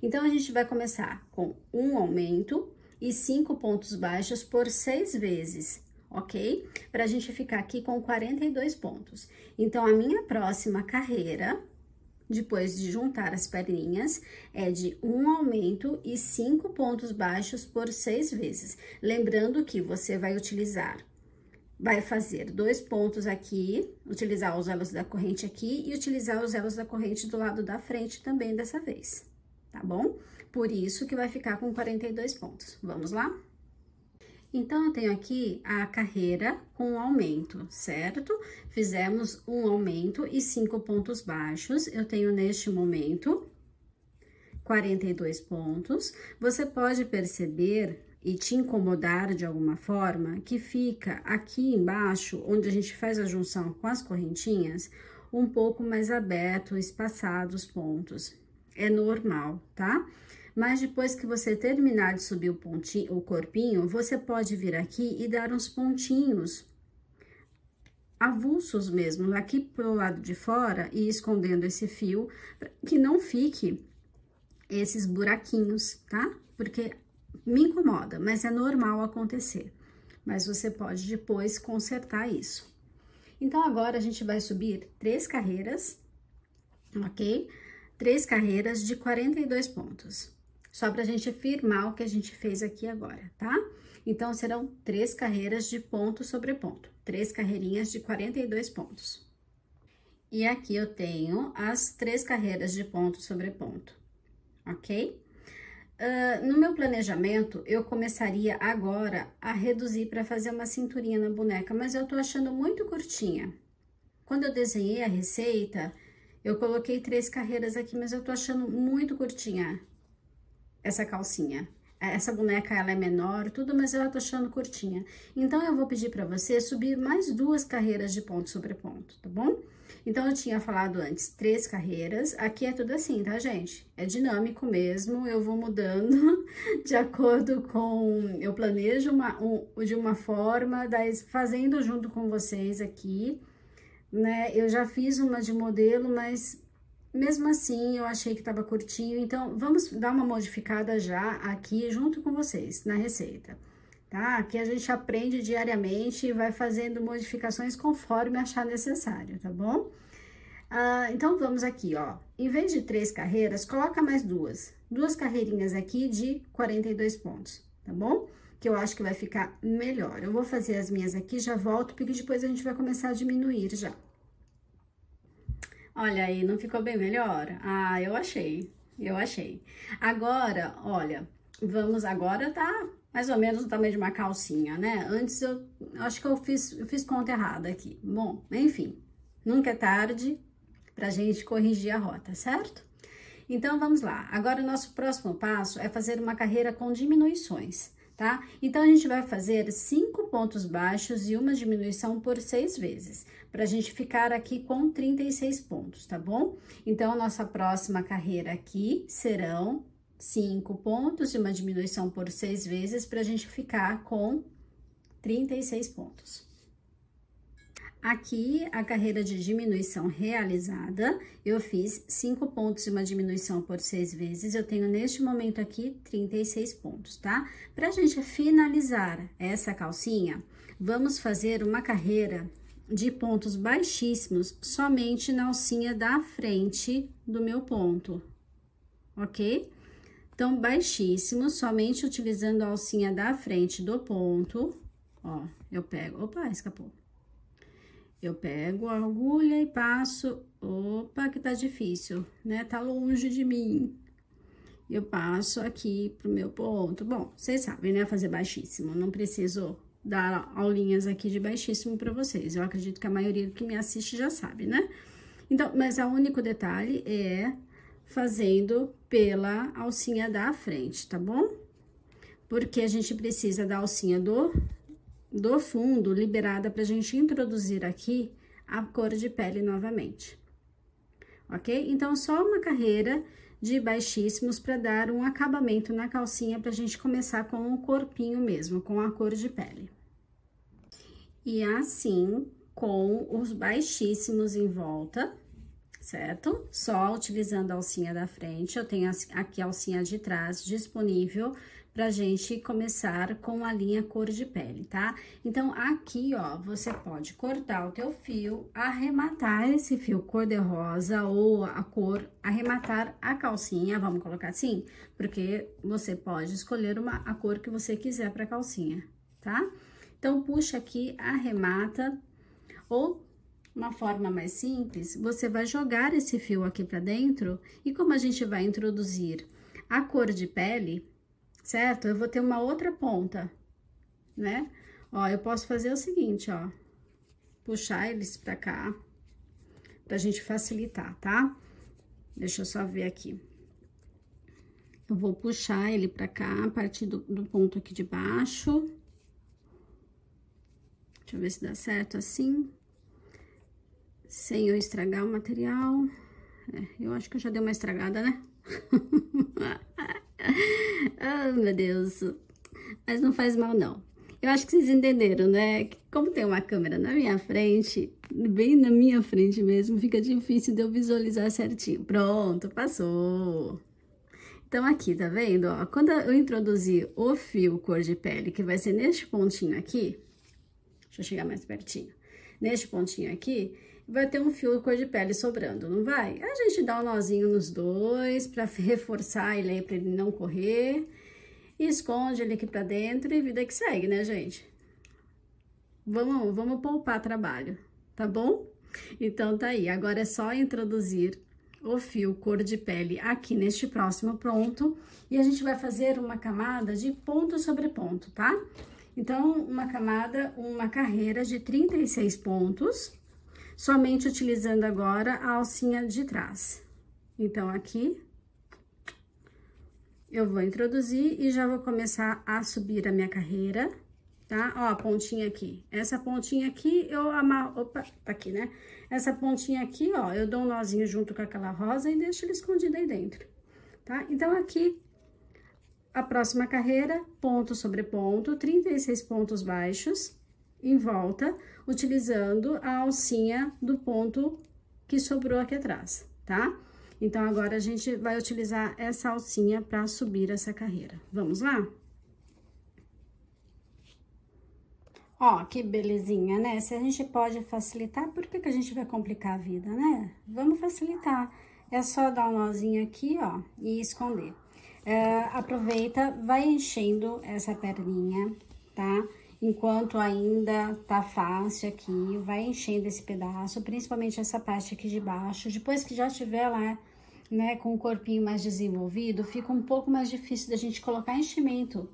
Então, a gente vai começar com um aumento e 5 pontos baixos por 6 vezes, ok? Pra gente ficar aqui com 42 pontos. Então, a minha próxima carreira, depois de juntar as perninhas, é de um aumento e 5 pontos baixos por 6 vezes. Lembrando que você vai fazer 2 pontos aqui, utilizar os elos da corrente aqui e utilizar os elos da corrente do lado da frente também dessa vez. Tá bom? Por isso que vai ficar com 42 pontos. Vamos lá? Então, eu tenho aqui a carreira com aumento, certo? Fizemos um aumento e 5 pontos baixos. Eu tenho, neste momento, 42 pontos. Você pode perceber e te incomodar de alguma forma que fica aqui embaixo, onde a gente faz a junção com as correntinhas, um pouco mais aberto, espaçado os pontos. É normal, tá? Mas depois que você terminar de subir o corpinho, você pode vir aqui e dar uns pontinhos avulsos mesmo, aqui pro lado de fora e escondendo esse fio, para que não fique esses buraquinhos, tá? Porque me incomoda, mas é normal acontecer. Mas você pode depois consertar isso. Então, agora a gente vai subir 3 carreiras, ok? 3 carreiras de 42 pontos. Só pra gente firmar o que a gente fez aqui agora, tá? Então, serão 3 carreiras de ponto sobre ponto. 3 carreirinhas de 42 pontos. E aqui eu tenho as 3 carreiras de ponto sobre ponto, ok? No meu planejamento, eu começaria agora a reduzir para fazer uma cinturinha na boneca, mas eu tô achando muito curtinha. Quando eu desenhei a receita, eu coloquei 3 carreiras aqui, mas eu tô achando muito curtinha essa calcinha. Essa boneca, ela é menor, tudo, mas eu tô achando curtinha. Então, eu vou pedir pra você subir mais 2 carreiras de ponto sobre ponto, tá bom? Então, eu tinha falado antes 3 carreiras. Aqui é tudo assim, tá, gente? É dinâmico mesmo, eu vou mudando de acordo com... Eu planejo de uma forma, daí fazendo junto com vocês aqui, né? Eu já fiz uma de modelo, mas mesmo assim eu achei que tava curtinho, então vamos dar uma modificada já aqui junto com vocês na receita, tá? Aqui a gente aprende diariamente e vai fazendo modificações conforme achar necessário, tá bom? Então vamos aqui, ó, em vez de 3 carreiras, coloca mais 2 carreirinhas aqui de 42 pontos, tá bom? Que eu acho que vai ficar melhor. Eu vou fazer as minhas aqui, já volto, porque depois a gente vai começar a diminuir já. Olha aí, não ficou bem melhor? Ah, eu achei. Agora, olha, agora tá mais ou menos o tamanho de uma calcinha, né? Antes eu acho que eu fiz conta errada aqui. Bom, enfim, nunca é tarde pra gente corrigir a rota, certo? Então, vamos lá. Agora, o nosso próximo passo é fazer uma carreira com diminuições, tá? Então, a gente vai fazer 5 pontos baixos e uma diminuição por 6 vezes, pra gente ficar aqui com 36 pontos, tá bom? Então, a nossa próxima carreira aqui serão 5 pontos e uma diminuição por 6 vezes, pra gente ficar com 36 pontos. Aqui, a carreira de diminuição realizada, eu fiz 5 pontos e uma diminuição por 6 vezes, eu tenho neste momento aqui 36 pontos, tá? Pra gente finalizar essa calcinha, vamos fazer uma carreira de pontos baixíssimos somente na alcinha da frente do meu ponto, ok? Então, baixíssimos, somente utilizando a alcinha da frente do ponto, ó, eu pego, opa, escapou. Eu pego a agulha e passo, opa, que tá difícil, né? Tá longe de mim. Eu passo aqui pro meu ponto. Bom, vocês sabem, né? Fazer baixíssimo, não preciso dar aulinhas aqui de baixíssimo para vocês. Eu acredito que a maioria que me assiste já sabe, né? Então, mas o único detalhe é fazendo pela alcinha da frente, tá bom? Porque a gente precisa da alcinha do fundo liberada pra gente introduzir aqui a cor de pele novamente. Ok? Então, só uma carreira de baixíssimos para dar um acabamento na calcinha pra gente começar com o corpinho mesmo, com a cor de pele. E assim, com os baixíssimos em volta, certo? Só utilizando a alcinha da frente, eu tenho aqui a alcinha de trás disponível pra gente começar com a linha cor de pele, tá? Então, aqui, ó, você pode cortar o teu fio, arrematar esse fio cor-de-rosa ou a cor, arrematar a calcinha, vamos colocar assim? Porque você pode escolher a cor que você quiser pra calcinha, tá? Então, puxa aqui, arremata, ou uma forma mais simples, você vai jogar esse fio aqui pra dentro, e como a gente vai introduzir a cor de pele, certo? Eu vou ter uma outra ponta, né? Ó, eu posso fazer o seguinte, ó, puxar eles pra cá, pra gente facilitar, tá? Deixa eu só ver aqui. Eu vou puxar ele pra cá, a partir do ponto aqui de baixo. Deixa eu ver se dá certo assim. Sem eu estragar o material. É, eu acho que eu já dei uma estragada, né? Oh, meu Deus. Mas não faz mal, não. Eu acho que vocês entenderam, né? Como tem uma câmera na minha frente, bem na minha frente mesmo, fica difícil de eu visualizar certinho. Pronto, passou. Então, aqui, tá vendo? Ó, quando eu introduzir o fio cor de pele, que vai ser neste pontinho aqui, deixa eu chegar mais pertinho. Neste pontinho aqui, vai ter um fio cor de pele sobrando, não vai? A gente dá um nozinho nos dois pra reforçar ele aí, pra ele não correr. E esconde ele aqui pra dentro e vida que segue, né, gente? Vamos poupar trabalho, tá bom? Então, tá aí. Agora é só introduzir o fio cor de pele aqui neste próximo ponto. E a gente vai fazer uma camada de ponto sobre ponto, tá? Então, uma carreira de 36 pontos, somente utilizando agora a alcinha de trás. Então, aqui, eu vou introduzir e já vou começar a subir a minha carreira, tá? Ó, a pontinha aqui. Essa pontinha aqui, eu amarro... Opa, tá aqui, né? Essa pontinha aqui, ó, eu dou um nozinho junto com aquela rosa e deixo ele escondido aí dentro, tá? Então, aqui... A próxima carreira, ponto sobre ponto, 36 pontos baixos em volta, utilizando a alcinha do ponto que sobrou aqui atrás, tá? Então, agora a gente vai utilizar essa alcinha para subir essa carreira. Vamos lá? Ó, que belezinha, né? Se a gente pode facilitar, por que que a gente vai complicar a vida, né? Vamos facilitar. É só dar um nozinho aqui, ó, e esconder. Aproveita, vai enchendo essa perninha, tá? Enquanto ainda tá fácil aqui, vai enchendo esse pedaço, principalmente essa parte aqui de baixo. Depois que já tiver lá, né, com o corpinho mais desenvolvido, fica um pouco mais difícil da gente colocar enchimento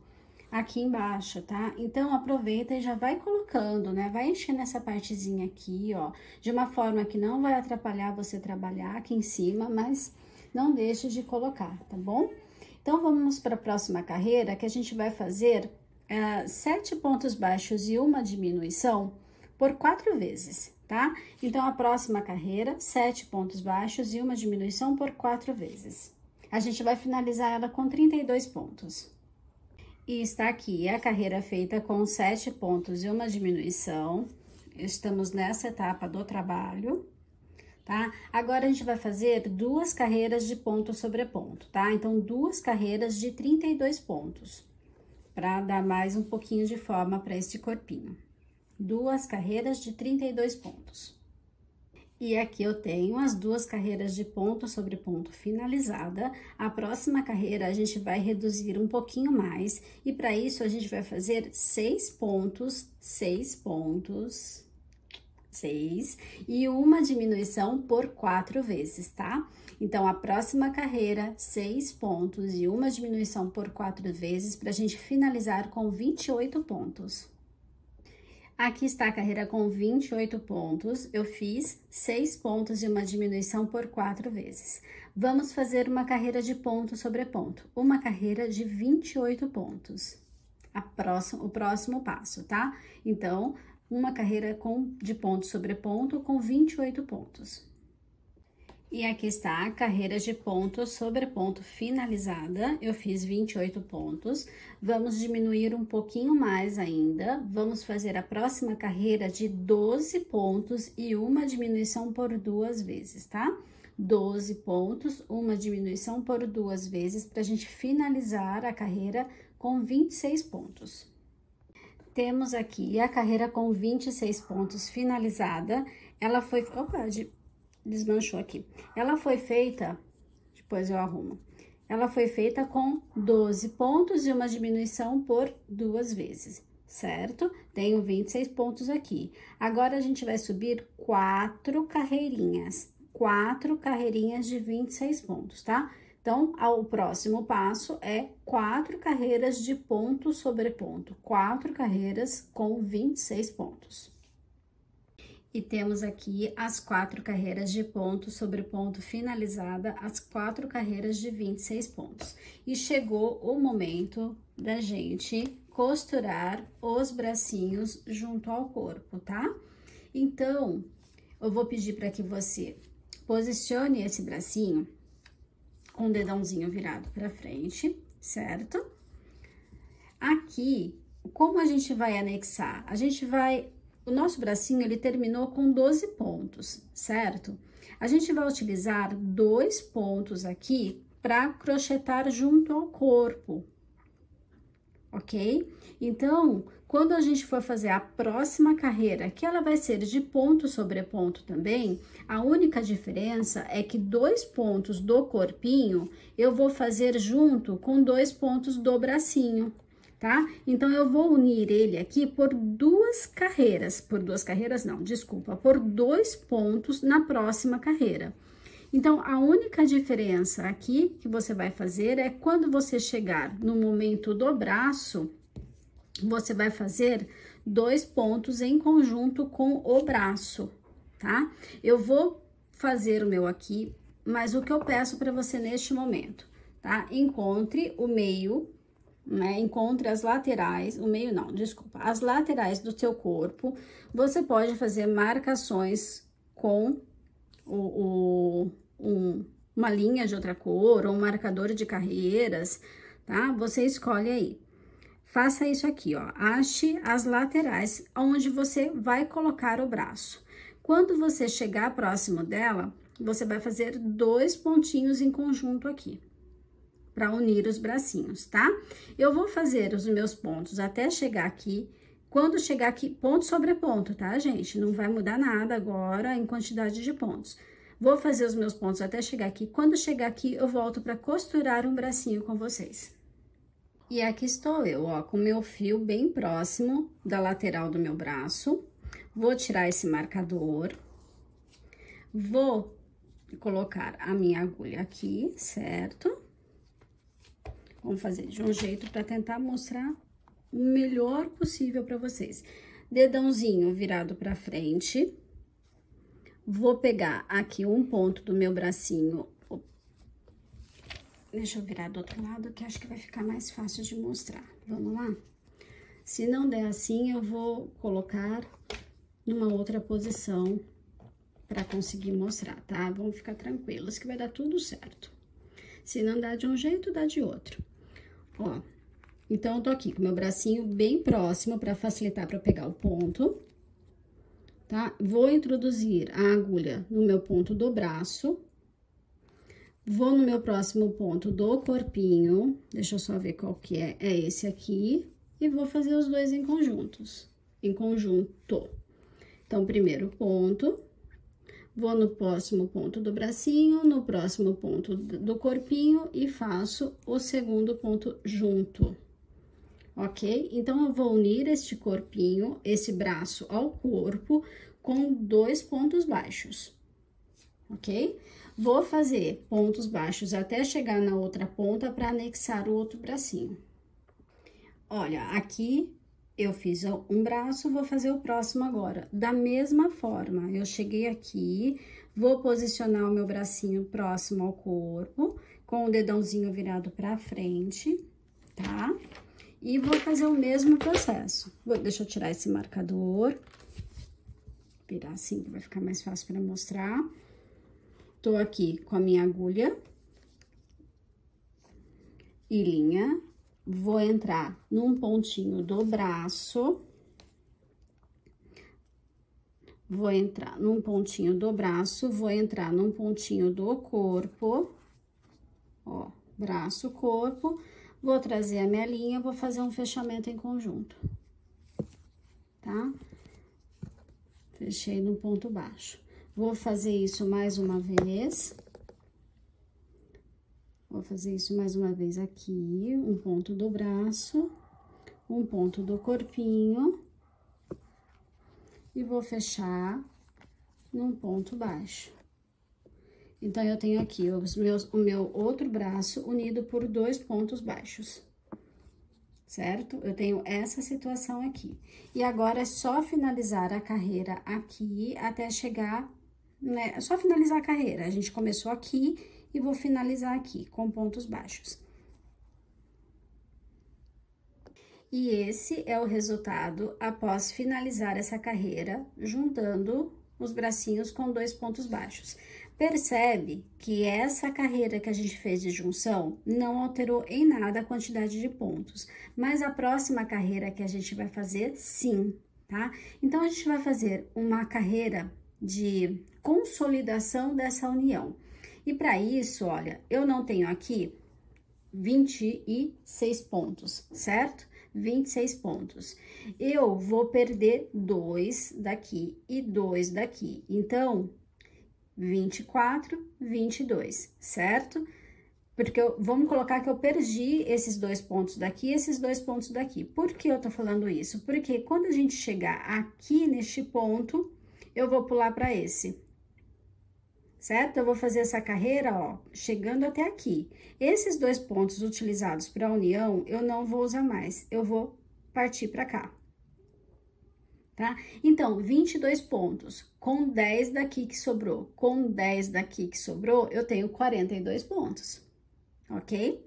aqui embaixo, tá? Então, aproveita e já vai colocando, né? Vai enchendo essa partezinha aqui, ó, de uma forma que não vai atrapalhar você trabalhar aqui em cima, mas não deixe de colocar, tá bom? Então, vamos para a próxima carreira, que a gente vai fazer 7 pontos baixos e uma diminuição por 4 vezes, tá? Então, a próxima carreira, 7 pontos baixos e uma diminuição por 4 vezes. A gente vai finalizar ela com 32 pontos. E está aqui a carreira feita com 7 pontos e uma diminuição. Estamos nessa etapa do trabalho. Tá? Agora, a gente vai fazer 2 carreiras de ponto sobre ponto, tá? Então, 2 carreiras de 32 pontos, para dar mais um pouquinho de forma para este corpinho. 2 carreiras de 32 pontos. E aqui eu tenho as 2 carreiras de ponto sobre ponto finalizada. A próxima carreira a gente vai reduzir um pouquinho mais, e para isso a gente vai fazer 6 pontos, 6 pontos, 6, e uma diminuição por 4 vezes, tá? Então, a próxima carreira, 6 pontos e uma diminuição por 4 vezes, para a gente finalizar com 28 pontos. Aqui está a carreira com 28 pontos, eu fiz 6 pontos e uma diminuição por 4 vezes. Vamos fazer uma carreira de ponto sobre ponto, uma carreira de 28 pontos. O próximo passo, tá? Então, uma carreira de ponto sobre ponto com 28 pontos. E aqui está a carreira de ponto sobre ponto finalizada, eu fiz 28 pontos, vamos diminuir um pouquinho mais ainda, vamos fazer a próxima carreira de 12 pontos e uma diminuição por 2 vezes, tá? 12 pontos, uma diminuição por 2 vezes, para a gente finalizar a carreira com 26 pontos. Temos aqui a carreira com 26 pontos finalizada, ela foi... Opa, desmanchou aqui. Ela foi feita, depois eu arrumo. Ela foi feita com 12 pontos e uma diminuição por 2 vezes, certo? Tenho 26 pontos aqui. Agora, a gente vai subir 4 carreirinhas de 26 pontos, tá? Então, o próximo passo é 4 carreiras de ponto sobre ponto, 4 carreiras com 26 pontos. E temos aqui as 4 carreiras de ponto sobre ponto finalizada, as 4 carreiras de 26 pontos. E chegou o momento da gente costurar os bracinhos junto ao corpo, tá? Então, eu vou pedir para que você posicione esse bracinho com o dedãozinho virado para frente, certo? Aqui, como a gente vai anexar? O nosso bracinho, ele terminou com 12 pontos, certo? A gente vai utilizar 2 pontos aqui para crochetar junto ao corpo, ok? Então, quando a gente for fazer a próxima carreira, que ela vai ser de ponto sobre ponto também, a única diferença é que 2 pontos do corpinho eu vou fazer junto com 2 pontos do bracinho, tá? Então, eu vou unir ele aqui por 2 carreiras, por 2 pontos na próxima carreira. Então, a única diferença aqui que você vai fazer é quando você chegar no momento do braço, você vai fazer 2 pontos em conjunto com o braço, tá? Eu vou fazer o meu aqui, mas o que eu peço para você neste momento, tá? Encontre o meio, né? Encontre as laterais, as laterais do seu corpo. Você pode fazer marcações com uma linha de outra cor ou um marcador de carreiras, tá? Você escolhe aí. Faça isso aqui, ó. Ache as laterais onde você vai colocar o braço. Quando você chegar próximo dela, você vai fazer 2 pontinhos em conjunto aqui, para unir os bracinhos, tá? Eu vou fazer os meus pontos até chegar aqui. Quando chegar aqui, ponto sobre ponto, tá, gente? Não vai mudar nada agora em quantidade de pontos. Vou fazer os meus pontos até chegar aqui. Quando chegar aqui, eu volto para costurar um bracinho com vocês. E aqui estou eu, ó, com o meu fio bem próximo da lateral do meu braço. Vou tirar esse marcador. Vou colocar a minha agulha aqui, certo? Vamos fazer de um jeito para tentar mostrar o melhor possível para vocês. Dedãozinho virado para frente. Vou pegar aqui um ponto do meu bracinho. Deixa eu virar do outro lado, que acho que vai ficar mais fácil de mostrar. Vamos lá? Se não der assim, eu vou colocar numa outra posição para conseguir mostrar, tá? Vamos ficar tranquilos que vai dar tudo certo. Se não dá de um jeito, dá de outro. Ó, então, eu tô aqui com meu bracinho bem próximo para facilitar para pegar o ponto, tá? Vou introduzir a agulha no meu ponto do braço. Vou no meu próximo ponto do corpinho, deixa eu só ver qual que é esse aqui, e vou fazer os 2 em conjuntos, em conjunto. Então, primeiro ponto, vou no próximo ponto do bracinho, no próximo ponto do corpinho e faço o segundo ponto junto, ok? Então, eu vou unir este corpinho, esse braço ao corpo, com 2 pontos baixos, ok? Vou fazer pontos baixos até chegar na outra ponta para anexar o outro bracinho. Olha, aqui eu fiz um braço, vou fazer o próximo agora. Da mesma forma, eu cheguei aqui, vou posicionar o meu bracinho próximo ao corpo, com o dedãozinho virado pra frente, tá? E vou fazer o mesmo processo. Deixa eu tirar esse marcador. Virar assim, que vai ficar mais fácil pra mostrar. Tô aqui com a minha agulha e linha. Vou entrar num pontinho do braço. Vou entrar num pontinho do braço, vou entrar num pontinho do corpo. Ó, braço, corpo. Vou trazer a minha linha, vou fazer um fechamento em conjunto. Tá? Fechei no ponto baixo. Vou fazer isso mais uma vez. Vou fazer isso mais uma vez aqui, um ponto do braço, um ponto do corpinho. E vou fechar num ponto baixo. Então, eu tenho aqui o meu outro braço unido por 2 pontos baixos, certo? Eu tenho essa situação aqui. E agora, é só finalizar a carreira aqui até chegar, né? É só finalizar a carreira. A gente começou aqui e vou finalizar aqui com pontos baixos. E esse é o resultado após finalizar essa carreira, juntando os bracinhos com 2 pontos baixos. Percebe que essa carreira que a gente fez de junção não alterou em nada a quantidade de pontos, mas a próxima carreira que a gente vai fazer, sim, tá? Então, a gente vai fazer uma carreira de consolidação dessa união. E para isso, olha, eu não tenho aqui 26 pontos, certo? 26 pontos. Eu vou perder 2 daqui e 2 daqui. Então, 24, 22, certo? Porque vamos colocar que eu perdi esses 2 pontos daqui e esses 2 pontos daqui. Por que eu tô falando isso? Porque quando a gente chegar aqui neste ponto, eu vou pular para esse. Certo? Eu vou fazer essa carreira, ó, chegando até aqui. Esses 2 pontos utilizados para a união, eu não vou usar mais, eu vou partir para cá. Tá? Então, 22 pontos, com 10 daqui que sobrou, com 10 daqui que sobrou, eu tenho 42 pontos, ok?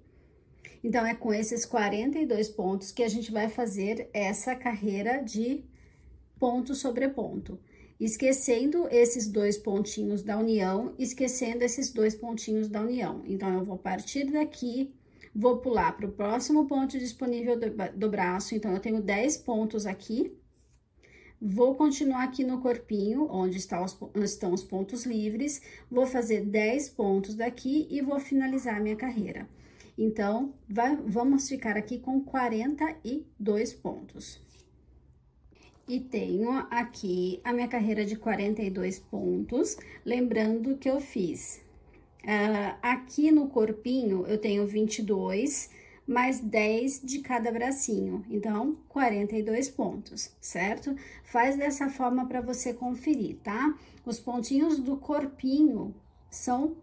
Então, é com esses 42 pontos que a gente vai fazer essa carreira de ponto sobre ponto. Esquecendo esses 2 pontinhos da união, esquecendo esses 2 pontinhos da união. Então, eu vou partir daqui, vou pular para o próximo ponto disponível do braço. Então, eu tenho 10 pontos aqui. Vou continuar aqui no corpinho, onde estão os pontos livres. Vou fazer 10 pontos daqui e vou finalizar a minha carreira. Então, vamos ficar aqui com 42 pontos. E tenho aqui a minha carreira de 42 pontos, lembrando que eu fiz aqui no corpinho, eu tenho 22, mais 10 de cada bracinho, então, 42 pontos, certo? Faz dessa forma para você conferir, tá? Os pontinhos do corpinho são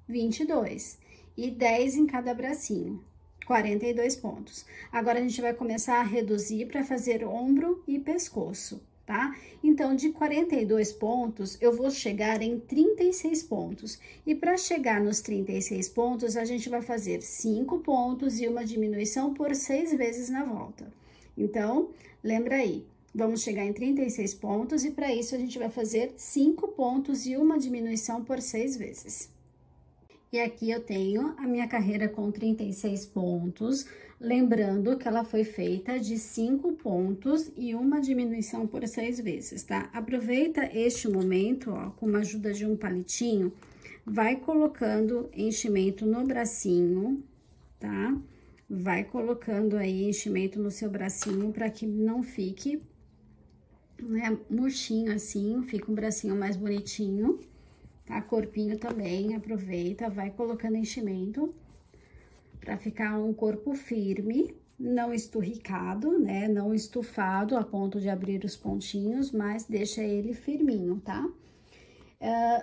22 e 10 em cada bracinho. 42 pontos. Agora, a gente vai começar a reduzir para fazer ombro e pescoço, tá? Então, de 42 pontos, eu vou chegar em 36 pontos. E para chegar nos 36 pontos, a gente vai fazer 5 pontos e uma diminuição por 6 vezes na volta. Então, lembra aí, vamos chegar em 36 pontos e para isso a gente vai fazer 5 pontos e uma diminuição por 6 vezes. E aqui eu tenho a minha carreira com 36 pontos, lembrando que ela foi feita de 5 pontos e uma diminuição por 6 vezes, tá? Aproveita este momento, ó, com a ajuda de um palitinho, vai colocando enchimento no bracinho, tá? Vai colocando aí enchimento no seu bracinho para que não fique né, murchinho assim, fica um bracinho mais bonitinho, tá? Corpinho também, aproveita, vai colocando enchimento pra ficar um corpo firme, não esturricado, né? Não estufado a ponto de abrir os pontinhos, mas deixa ele firminho, tá?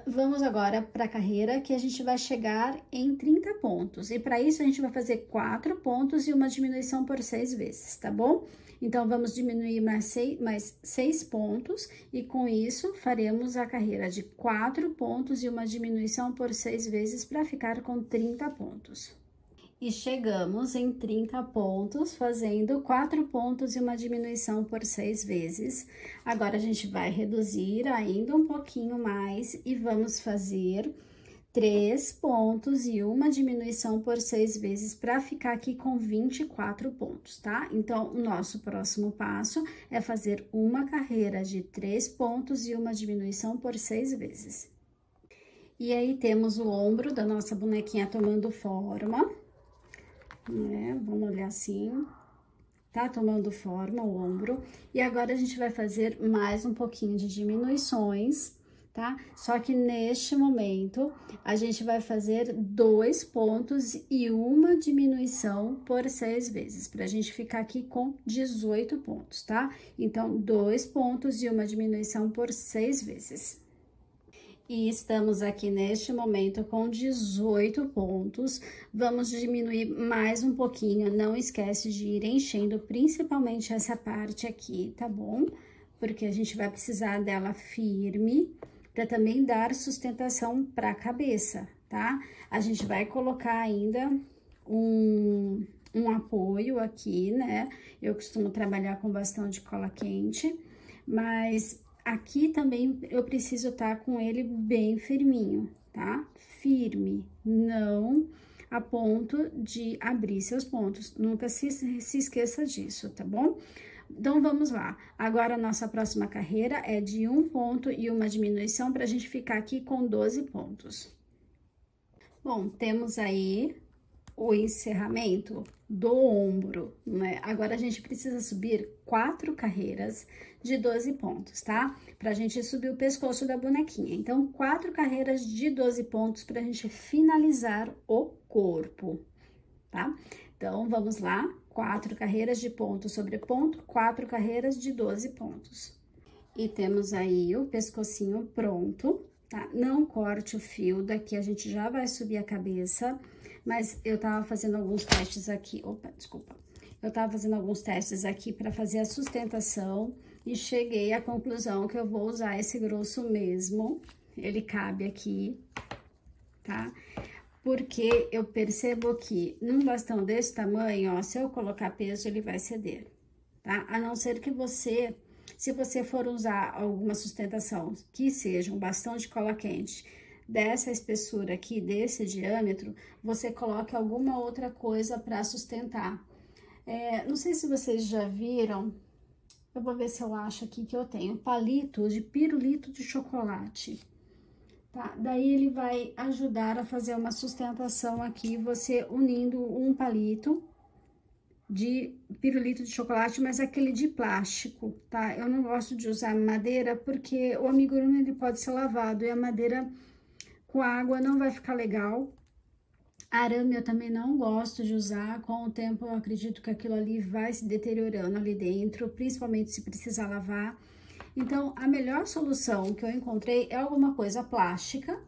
Vamos agora para a carreira que a gente vai chegar em 30 pontos. E para isso a gente vai fazer 4 pontos e uma diminuição por 6 vezes, tá bom? Então, vamos diminuir mais 6 pontos e com isso faremos a carreira de 4 pontos e uma diminuição por 6 vezes para ficar com 30 pontos. E chegamos em 30 pontos, fazendo 4 pontos e uma diminuição por 6 vezes. Agora, a gente vai reduzir ainda um pouquinho mais e vamos fazer 3 pontos e uma diminuição por 6 vezes para ficar aqui com 24 pontos, tá? Então, o nosso próximo passo é fazer uma carreira de 3 pontos e uma diminuição por 6 vezes. E aí, temos o ombro da nossa bonequinha tomando forma. Vamos olhar assim, tá tomando forma o ombro. E agora a gente vai fazer mais um pouquinho de diminuições, tá? Só que neste momento a gente vai fazer 2 pontos e uma diminuição por 6 vezes, pra gente ficar aqui com 18 pontos, tá? Então, 2 pontos e uma diminuição por 6 vezes. E estamos aqui neste momento com 18 pontos, vamos diminuir mais um pouquinho, não esquece de ir enchendo principalmente essa parte aqui, tá bom? Porque a gente vai precisar dela firme, para também dar sustentação para a cabeça, tá? A gente vai colocar ainda um apoio aqui, né? Eu costumo trabalhar com bastão de cola quente, mas aqui também eu preciso estar com ele bem firminho, tá? Firme, não a ponto de abrir seus pontos. Nunca se esqueça disso, tá bom? Então, vamos lá. Agora, a nossa próxima carreira é de 1 ponto e uma diminuição para a gente ficar aqui com 12 pontos. Bom, temos aí o encerramento do ombro, né? Agora, a gente precisa subir 4 carreiras de 12 pontos, tá? Pra gente subir o pescoço da bonequinha. Então, 4 carreiras de 12 pontos pra gente finalizar o corpo, tá? Então, vamos lá. 4 carreiras de ponto sobre ponto, 4 carreiras de 12 pontos. E temos aí o pescocinho pronto, tá? Não corte o fio, daqui a gente já vai subir a cabeça, mas eu tava fazendo alguns testes aqui, desculpa. Eu tava fazendo alguns testes aqui para fazer a sustentação e cheguei à conclusão que eu vou usar esse grosso mesmo, ele cabe aqui, tá? Porque eu percebo que num bastão desse tamanho, ó, se eu colocar peso, ele vai ceder, tá? A não ser que você, se você for usar alguma sustentação que seja um bastão de cola quente, dessa espessura aqui, desse diâmetro, você coloque alguma outra coisa para sustentar. Não sei se vocês já viram, eu vou ver se eu acho aqui que eu tenho, palito de pirulito de chocolate. Tá? Daí, ele vai ajudar a fazer uma sustentação aqui, você unindo um palito de pirulito de chocolate, mas aquele de plástico, tá? Eu não gosto de usar madeira, porque o amigurumi, ele pode ser lavado, e a madeira com água não vai ficar legal. Arame eu também não gosto de usar, com o tempo eu acredito que aquilo ali vai se deteriorando ali dentro, principalmente se precisar lavar. Então, a melhor solução que eu encontrei é alguma coisa plástica,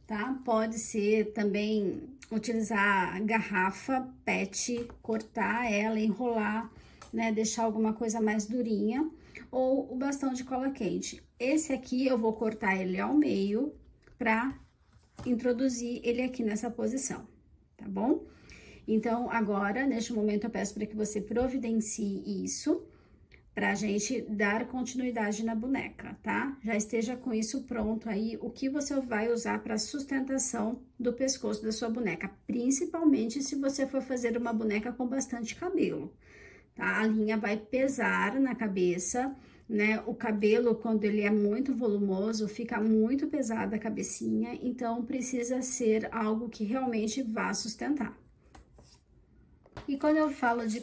tá? Pode ser também utilizar garrafa PET, cortar ela, enrolar, né? Deixar alguma coisa mais durinha, ou o bastão de cola quente. Esse aqui eu vou cortar ele ao meio pra introduzir ele aqui nessa posição, tá bom? Então, agora, neste momento, eu peço para que você providencie isso, pra gente dar continuidade na boneca, tá? Já esteja com isso pronto aí, o que você vai usar para sustentação do pescoço da sua boneca, principalmente se você for fazer uma boneca com bastante cabelo, tá? A linha vai pesar na cabeça, né? O cabelo, quando ele é muito volumoso, fica muito pesada a cabecinha, então precisa ser algo que realmente vá sustentar. E quando eu falo de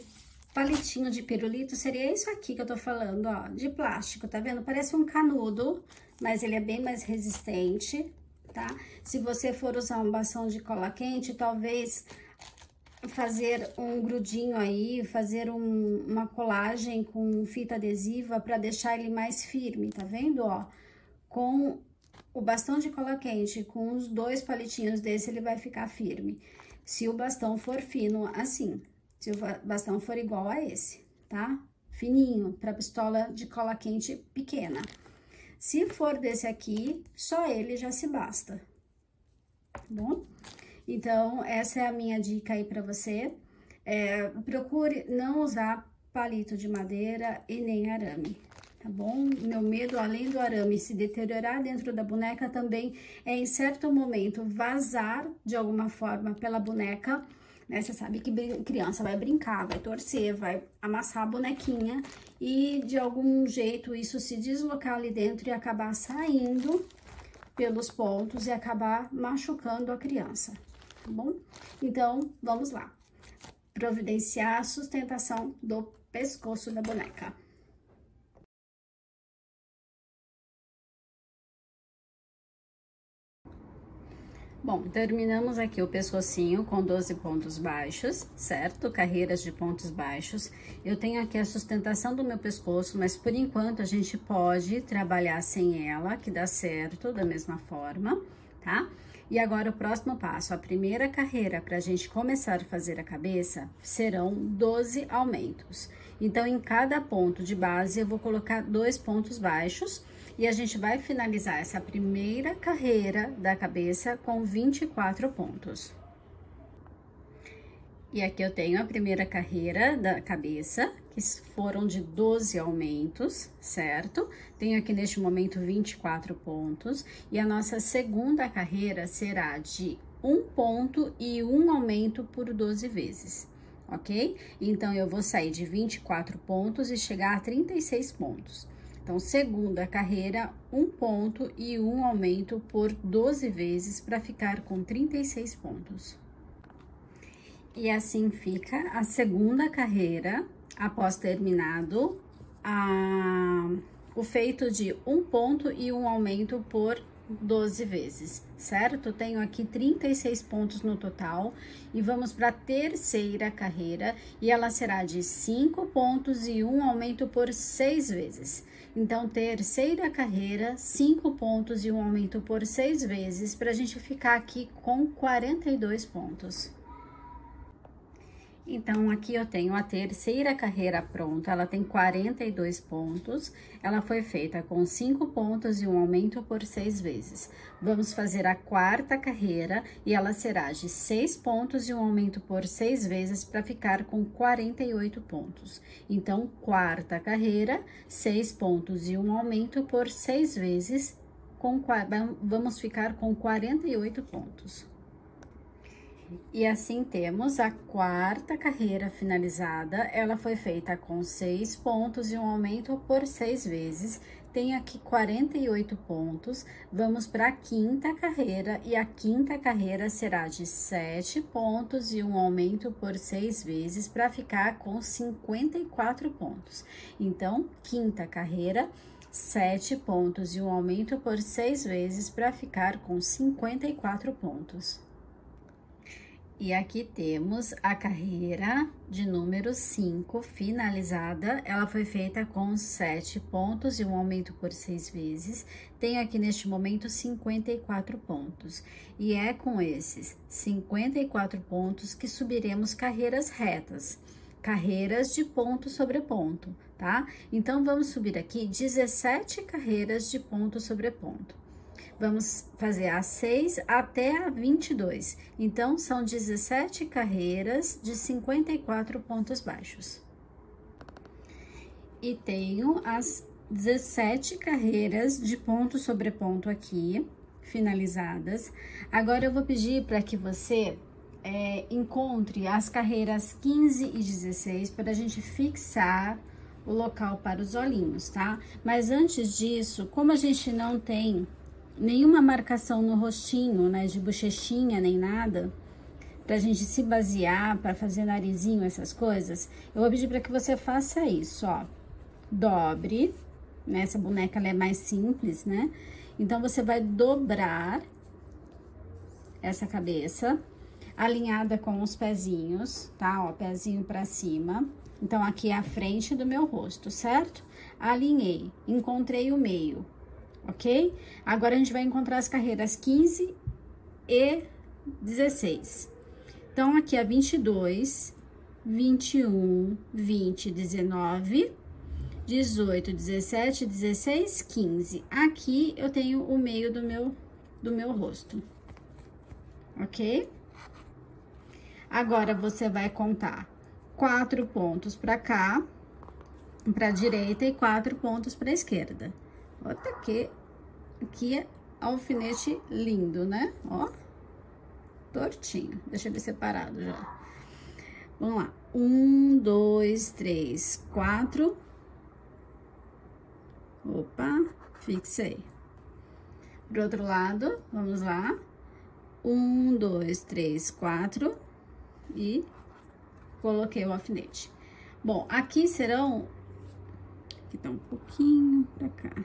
palitinho de pirulito seria isso aqui que eu tô falando, ó, de plástico, tá vendo? Parece um canudo, mas ele é bem mais resistente, tá? Se você for usar um bastão de cola quente, talvez fazer um grudinho aí, fazer uma colagem com fita adesiva para deixar ele mais firme, tá vendo, ó? Com o bastão de cola quente, com os 2 palitinhos desse, ele vai ficar firme. Se o bastão for fino assim, se o bastão for igual a esse, tá? Fininho, para pistola de cola quente pequena. Se for desse aqui, só ele já se basta, tá bom? Então, essa é a minha dica aí para você. Procure não usar palito de madeira e nem arame, tá bom? Meu medo, além do arame se deteriorar dentro da boneca, também é em certo momento vazar de alguma forma pela boneca, né? Você sabe que criança vai brincar, vai torcer, vai amassar a bonequinha e de algum jeito isso se deslocar ali dentro e acabar saindo pelos pontos e acabar machucando a criança, tá bom? Então, vamos lá. Providenciar a sustentação do pescoço da boneca. Bom, terminamos aqui o pescocinho com 12 pontos baixos, certo? Carreiras de pontos baixos. Eu tenho aqui a sustentação do meu pescoço, mas por enquanto a gente pode trabalhar sem ela, que dá certo da mesma forma, tá? E agora o próximo passo, a primeira carreira para a gente começar a fazer a cabeça, serão 12 aumentos. Então, em cada ponto de base, eu vou colocar 2 pontos baixos. E a gente vai finalizar essa primeira carreira da cabeça com 24 pontos. E aqui eu tenho a primeira carreira da cabeça, que foram de 12 aumentos, certo? Tenho aqui neste momento 24 pontos. E a nossa segunda carreira será de 1 ponto e 1 aumento por 12 vezes, ok? Então, eu vou sair de 24 pontos e chegar a 36 pontos. Então, segunda carreira, 1 ponto e 1 aumento por 12 vezes para ficar com 36 pontos. E assim fica a segunda carreira, após terminado o feito de 1 ponto e 1 aumento por 12 vezes, certo? Tenho aqui 36 pontos no total e vamos para a terceira carreira e ela será de 5 pontos e 1 aumento por 6 vezes. Então, terceira carreira, 5 pontos e 1 aumento por 6 vezes, para a gente ficar aqui com 42 pontos. Então, aqui eu tenho a terceira carreira pronta, ela tem 42 pontos, ela foi feita com 5 pontos e 1 aumento por 6 vezes. Vamos fazer a quarta carreira e ela será de 6 pontos e 1 aumento por 6 vezes para ficar com 48 pontos. Então, quarta carreira, 6 pontos e 1 aumento por 6 vezes, vamos ficar com 48 pontos. E assim temos a quarta carreira finalizada, ela foi feita com 6 pontos e 1 aumento por 6 vezes, tem aqui 48 pontos, vamos para a quinta carreira e a quinta carreira será de 7 pontos e 1 aumento por 6 vezes para ficar com 54 pontos. Então, quinta carreira, 7 pontos e 1 aumento por 6 vezes para ficar com 54 pontos. E aqui temos a carreira de número 5 finalizada, ela foi feita com 7 pontos e 1 aumento por 6 vezes, tenho aqui neste momento 54 pontos. E é com esses 54 pontos que subiremos carreiras retas, carreiras de ponto sobre ponto, tá? Então, vamos subir aqui 17 carreiras de ponto sobre ponto. Vamos fazer a 6 até a 22. Então, são 17 carreiras de 54 pontos baixos. E tenho as 17 carreiras de ponto sobre ponto aqui, finalizadas. Agora, eu vou pedir para que você encontre as carreiras 15 e 16 para a gente fixar o local para os olhinhos, tá? Mas antes disso, como a gente não tem nenhuma marcação no rostinho, né, de bochechinha nem nada, pra gente se basear, para fazer narizinho, essas coisas, eu vou pedir para que você faça isso, ó. Dobre, né? Essa boneca, ela é mais simples, né? Então, você vai dobrar essa cabeça, alinhada com os pezinhos, tá? Ó, pezinho pra cima. Então, aqui é a frente do meu rosto, certo? Alinhei, encontrei o meio, ok? Agora, a gente vai encontrar as carreiras 15 e 16. Então, aqui é 22, 21, 20, 19, 18, 17, 16, 15. Aqui, eu tenho o meio do meu rosto, ok? Agora, você vai contar 4 pontos pra cá, pra direita, e 4 pontos pra esquerda. Olha aqui é alfinete lindo, né? Ó, tortinho. Deixa eu ver separado já. Vamos lá. 1, 2, 3, 4. Opa, fixei. Pro outro lado, vamos lá. 1, 2, 3, 4. E coloquei o alfinete. Bom, aqui serão... Aqui tá um pouquinho pra cá.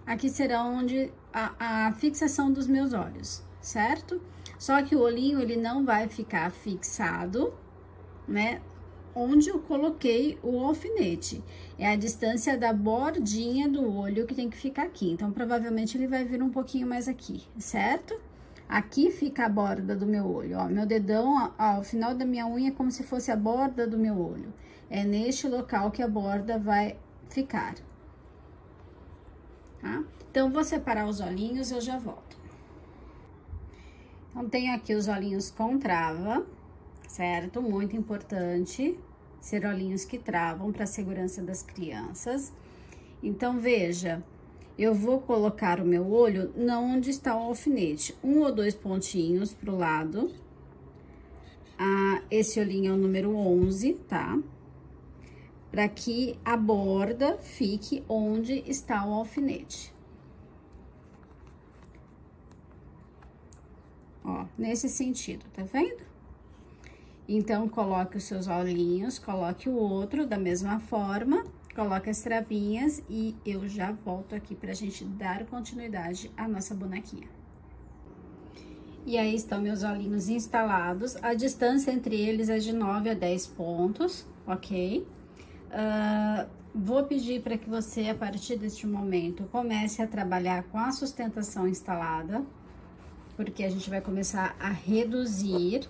Aqui será onde a fixação dos meus olhos, certo? Só que o olhinho, ele não vai ficar fixado, né? Onde eu coloquei o alfinete. É a distância da bordinha do olho que tem que ficar aqui. Então, provavelmente, ele vai vir um pouquinho mais aqui, certo? Aqui fica a borda do meu olho, ó. Meu dedão, ó, o final da minha unha é como se fosse a borda do meu olho. É neste local que a borda vai ficar. Tá? Então, vou separar os olhinhos, eu já volto. Então, tenho aqui os olhinhos com trava, certo? Muito importante ser olhinhos que travam para a segurança das crianças. Então, veja, eu vou colocar o meu olho não onde está o alfinete. 1 ou 2 pontinhos pro lado. Esse olhinho é o número 11, tá? Para que a borda fique onde está o alfinete. Ó, nesse sentido, tá vendo? Então, coloque os seus olhinhos, coloque o outro da mesma forma, coloque as travinhas e eu já volto aqui pra gente dar continuidade à nossa bonequinha. E aí estão meus olhinhos instalados, a distância entre eles é de 9 a 10 pontos, ok? Vou pedir para que você, a partir deste momento, comece a trabalhar com a sustentação instalada, porque a gente vai começar a reduzir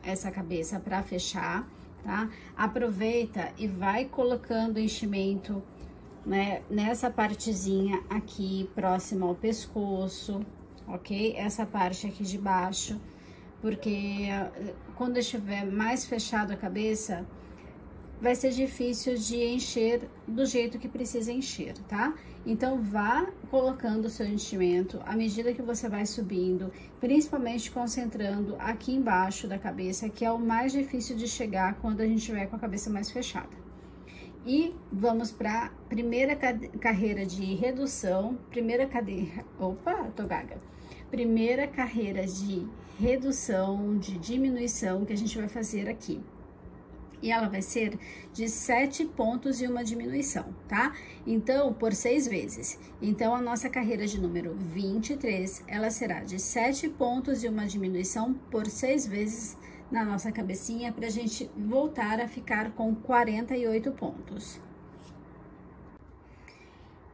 essa cabeça para fechar, tá? Aproveita e vai colocando o enchimento, né, nessa partezinha aqui, próxima ao pescoço, ok? Essa parte aqui de baixo, porque quando estiver mais fechado a cabeça, vai ser difícil de encher do jeito que precisa encher, tá? Então, vá colocando o seu enchimento à medida que você vai subindo, principalmente concentrando aqui embaixo da cabeça, que é o mais difícil de chegar quando a gente estiver com a cabeça mais fechada. E vamos para a primeira carreira de redução, primeira carreira de redução, de diminuição que a gente vai fazer aqui. E ela vai ser de 7 pontos e uma diminuição, tá? Então, por 6 vezes. Então, a nossa carreira de número 23, ela será de 7 pontos e uma diminuição por 6 vezes na nossa cabecinha, pra gente voltar a ficar com 48 pontos.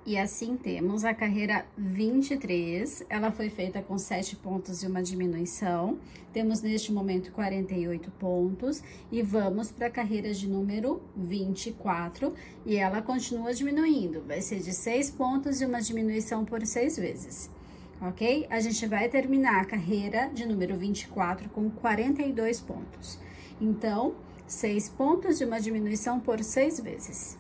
E assim temos a carreira 23, ela foi feita com 7 pontos e uma diminuição. Temos neste momento 48 pontos e vamos para a carreira de número 24 e ela continua diminuindo. Vai ser de 6 pontos e uma diminuição por 6 vezes, ok? A gente vai terminar a carreira de número 24 com 42 pontos. Então, 6 pontos e uma diminuição por 6 vezes.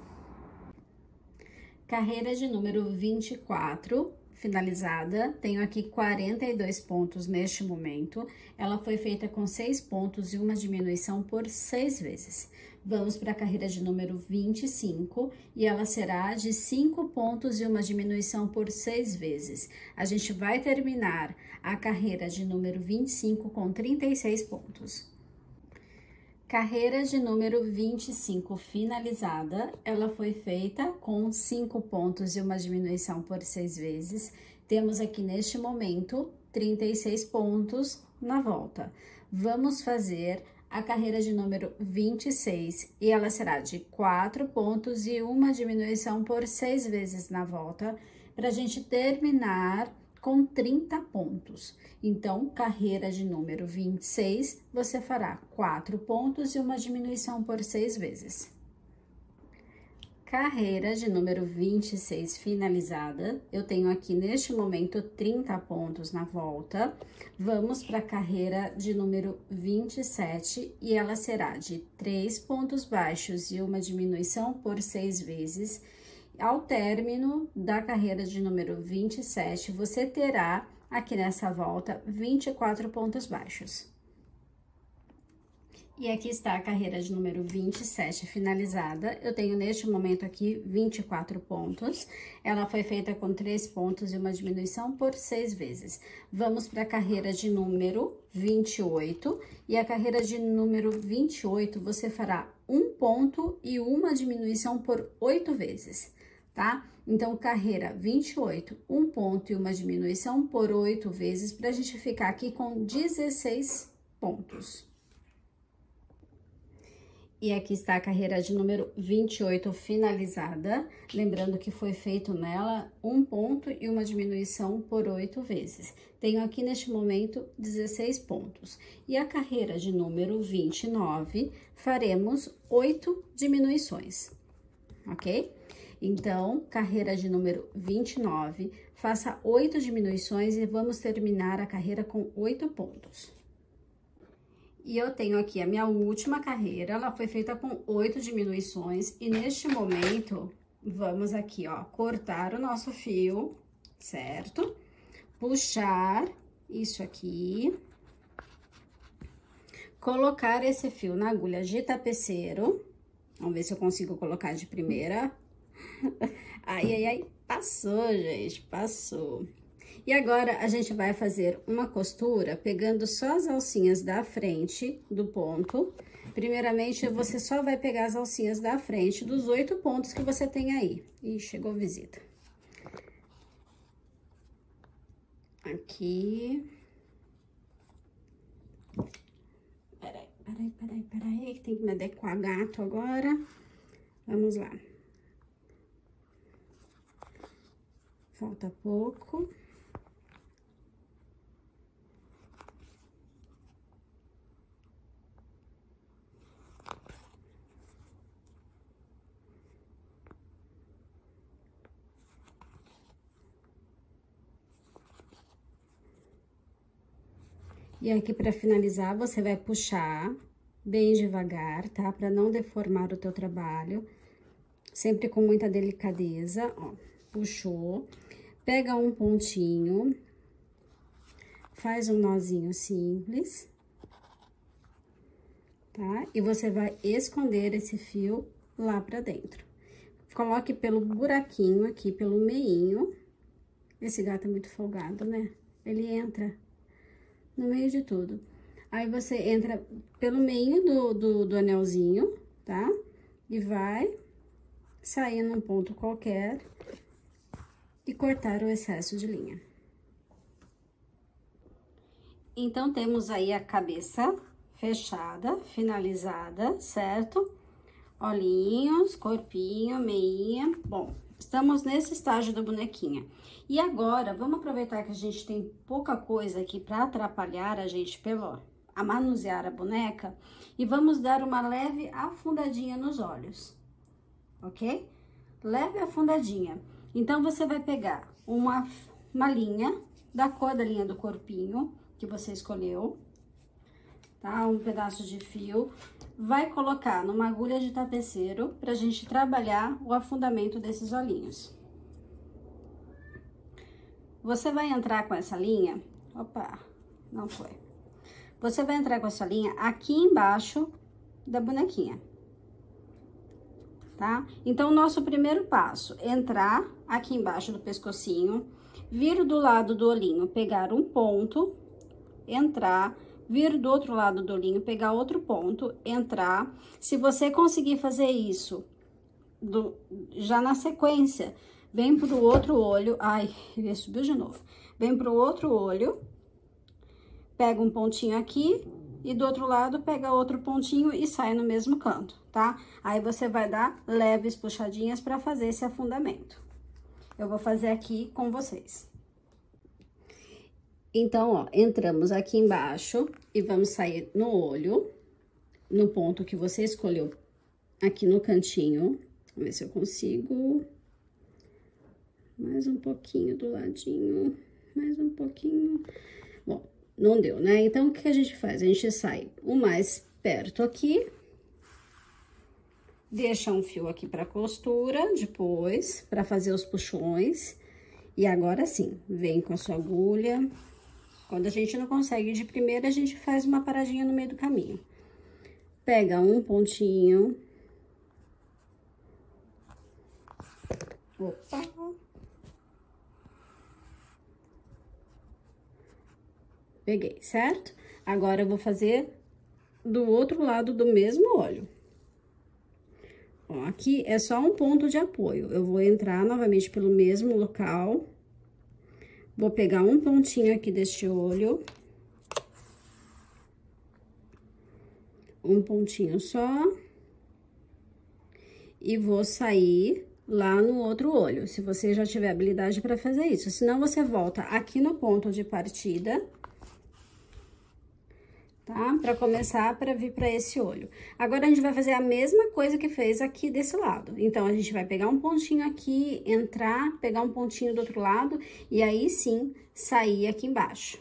Carreira de número 24, finalizada, tenho aqui 42 pontos neste momento. Ela foi feita com 6 pontos e uma diminuição por 6 vezes. Vamos para a carreira de número 25 e ela será de 5 pontos e uma diminuição por 6 vezes. A gente vai terminar a carreira de número 25 com 36 pontos. Carreira de número 25 finalizada, ela foi feita com 5 pontos e uma diminuição por 6 vezes. Temos aqui neste momento 36 pontos na volta. Vamos fazer a carreira de número 26 e ela será de 4 pontos e uma diminuição por 6 vezes na volta, para a gente terminar com 30 pontos. Então, carreira de número 26, você fará 4 pontos e uma diminuição por 6 vezes. Carreira de número 26 finalizada, eu tenho aqui neste momento 30 pontos na volta. Vamos para a carreira de número 27 e ela será de 3 pontos baixos e uma diminuição por 6 vezes. Ao término da carreira de número 27, você terá aqui nessa volta 24 pontos baixos. E aqui está a carreira de número 27 finalizada. Eu tenho neste momento aqui 24 pontos. Ela foi feita com 3 pontos e uma diminuição por 6 vezes. Vamos para a carreira de número 28. E a carreira de número 28, você fará 1 ponto e uma diminuição por 8 vezes, tá? Então, carreira 28, 1 ponto e uma diminuição por 8 vezes, para a gente ficar aqui com 16 pontos. E aqui está a carreira de número 28 finalizada, lembrando que foi feito nela 1 ponto e uma diminuição por 8 vezes. Tenho aqui neste momento 16 pontos. E a carreira de número 29, faremos 8 diminuições, ok? Então, carreira de número 29, faça 8 diminuições e vamos terminar a carreira com 8 pontos. E eu tenho aqui a minha última carreira, ela foi feita com 8 diminuições e neste momento, vamos aqui, ó, cortar o nosso fio, certo? Puxar isso aqui, colocar esse fio na agulha de tapeceiro, vamos ver se eu consigo colocar de primeira. Ai, ai, ai, passou, gente, passou. E agora, a gente vai fazer uma costura pegando só as alcinhas da frente do ponto. Primeiramente, você só vai pegar as alcinhas da frente dos 8 pontos que você tem aí. Ih, chegou visita. Aqui. Peraí, que tem que me adequar gato agora. Vamos lá. Falta pouco. E aqui, para finalizar, você vai puxar bem devagar, tá? Para não deformar o teu trabalho. Sempre com muita delicadeza, ó. Puxou. Pega um pontinho. Faz um nozinho simples. Tá? E você vai esconder esse fio lá pra dentro. Coloque pelo buraquinho aqui, pelo meinho. Esse gato é muito folgado, né? Ele entra no meio de tudo. Aí, você entra pelo meio do anelzinho, tá? E vai sair num ponto qualquer e cortar o excesso de linha. Então, temos aí a cabeça fechada, finalizada, certo? Olhinhos, corpinho, meinha. Bom, estamos nesse estágio da bonequinha. E agora, vamos aproveitar que a gente tem pouca coisa aqui para atrapalhar a gente a manusear a boneca e vamos dar uma leve afundadinha nos olhos, ok? Leve afundadinha. Então, você vai pegar uma linha da cor da linha do corpinho que você escolheu, tá? Um pedaço de fio. Vai colocar numa agulha de tapeceiro pra gente trabalhar o afundamento desses olhinhos. você vai entrar com essa linha, opa, não foi. Você vai entrar com essa linha aqui embaixo da bonequinha, tá? Então, o nosso primeiro passo, entrar aqui embaixo do pescocinho, vir do lado do olhinho, pegar um ponto, entrar, vir do outro lado do olhinho, pegar outro ponto, entrar. Se você conseguir fazer isso já na sequência, vem pro outro olho, ai, ele subiu de novo. Vem pro outro olho, pega um pontinho aqui e do outro lado pega outro pontinho e sai no mesmo canto, tá? Aí você vai dar leves puxadinhas para fazer esse afundamento. Eu vou fazer aqui com vocês. Então, ó, entramos aqui embaixo e vamos sair no olho, no ponto que você escolheu aqui no cantinho. Vamos ver se eu consigo. Mais um pouquinho do ladinho, mais um pouquinho. Bom, não deu, né? Então, o que a gente faz? A gente sai o mais perto aqui, deixa um fio aqui pra costura, depois, pra fazer os puxões. E agora sim, vem com a sua agulha. Quando a gente não consegue de primeira, a gente faz uma paradinha no meio do caminho. Pega um pontinho. Opa! Peguei, certo? Agora, eu vou fazer do outro lado do mesmo olho. Ó, aqui é só um ponto de apoio. Eu vou entrar novamente pelo mesmo local. Vou pegar um pontinho aqui deste olho. Um pontinho só. E vou sair lá no outro olho, se você já tiver habilidade para fazer isso. Senão, você volta aqui no ponto de partida, tá? Para começar, para vir para esse olho. Agora, a gente vai fazer a mesma coisa que fez aqui desse lado. Então, a gente vai pegar um pontinho aqui, entrar, pegar um pontinho do outro lado, e aí sim, sair aqui embaixo.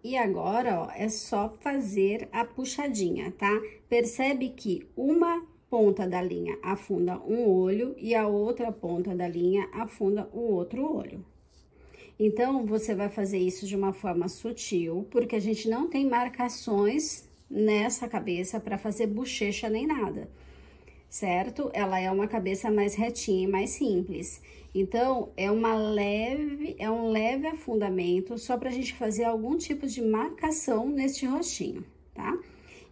E agora, ó, é só fazer a puxadinha, tá? Percebe que uma ponta da linha afunda um olho e a outra ponta da linha afunda o outro olho. Então, você vai fazer isso de uma forma sutil, porque a gente não tem marcações nessa cabeça para fazer bochecha nem nada, certo? Ela é uma cabeça mais retinha e mais simples. Então, é um leve afundamento, só pra gente fazer algum tipo de marcação neste rostinho, tá?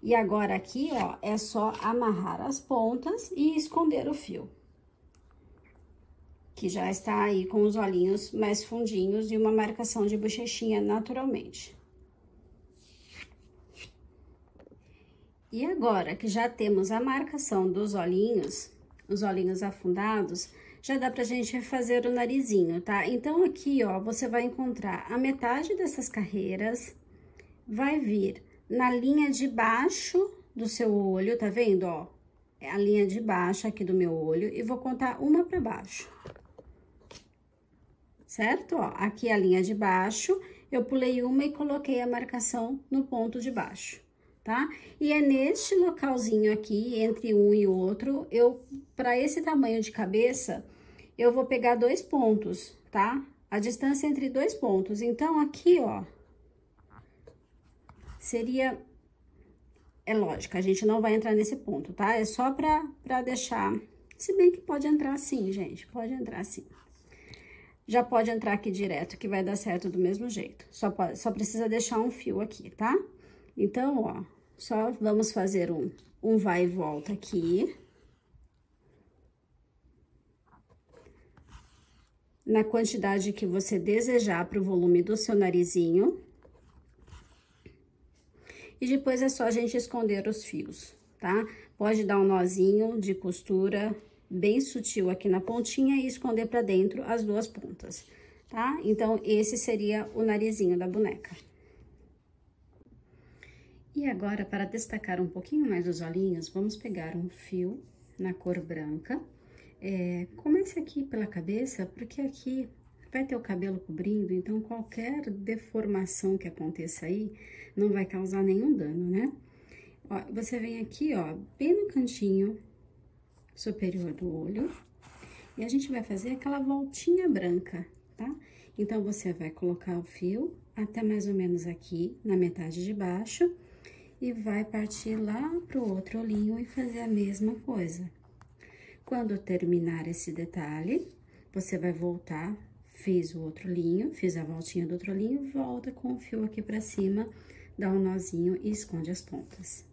E agora aqui, ó, é só amarrar as pontas e esconder o fio, que já está aí com os olhinhos mais fundinhos e uma marcação de bochechinha naturalmente. E agora que já temos a marcação dos olhinhos, os olhinhos afundados, já dá pra gente fazer o narizinho, tá? Então, aqui, ó, você vai encontrar a metade dessas carreiras, vai vir na linha de baixo do seu olho, tá vendo, ó? É a linha de baixo aqui do meu olho, e vou contar uma pra baixo. Certo? Ó, aqui é a linha de baixo, eu pulei uma e coloquei a marcação no ponto de baixo, tá? E é neste localzinho aqui, entre um e outro, pra esse tamanho de cabeça, eu vou pegar 2 pontos, tá? A distância entre 2 pontos. Então, aqui, ó, seria... É lógico, a gente não vai entrar nesse ponto, tá? É só pra deixar... Se bem que pode entrar sim, gente, pode entrar sim. Já pode entrar aqui direto, que vai dar certo do mesmo jeito. Só precisa deixar um fio aqui, tá? Então, ó, só vamos fazer um vai e volta aqui. Na quantidade que você desejar pro volume do seu narizinho. E depois é só a gente esconder os fios, tá? Pode dar um nozinho de costura bem sutil aqui na pontinha e esconder pra dentro as 2 pontas, tá? Então, esse seria o narizinho da boneca. E agora, para destacar um pouquinho mais os olhinhos, vamos pegar um fio na cor branca. Comece aqui pela cabeça, porque aqui vai ter o cabelo cobrindo, então qualquer deformação que aconteça aí não vai causar nenhum dano, né? Ó, você vem aqui, ó, bem no cantinho superior do olho, E a gente vai fazer aquela voltinha branca, tá? Então, você vai colocar o fio até mais ou menos aqui, na metade de baixo, e vai partir lá pro outro olhinho e fazer a mesma coisa. Quando terminar esse detalhe, você vai voltar, fiz o outro linho, fiz a voltinha do outro linho, volta com o fio aqui pra cima, dá um nozinho e esconde as pontas.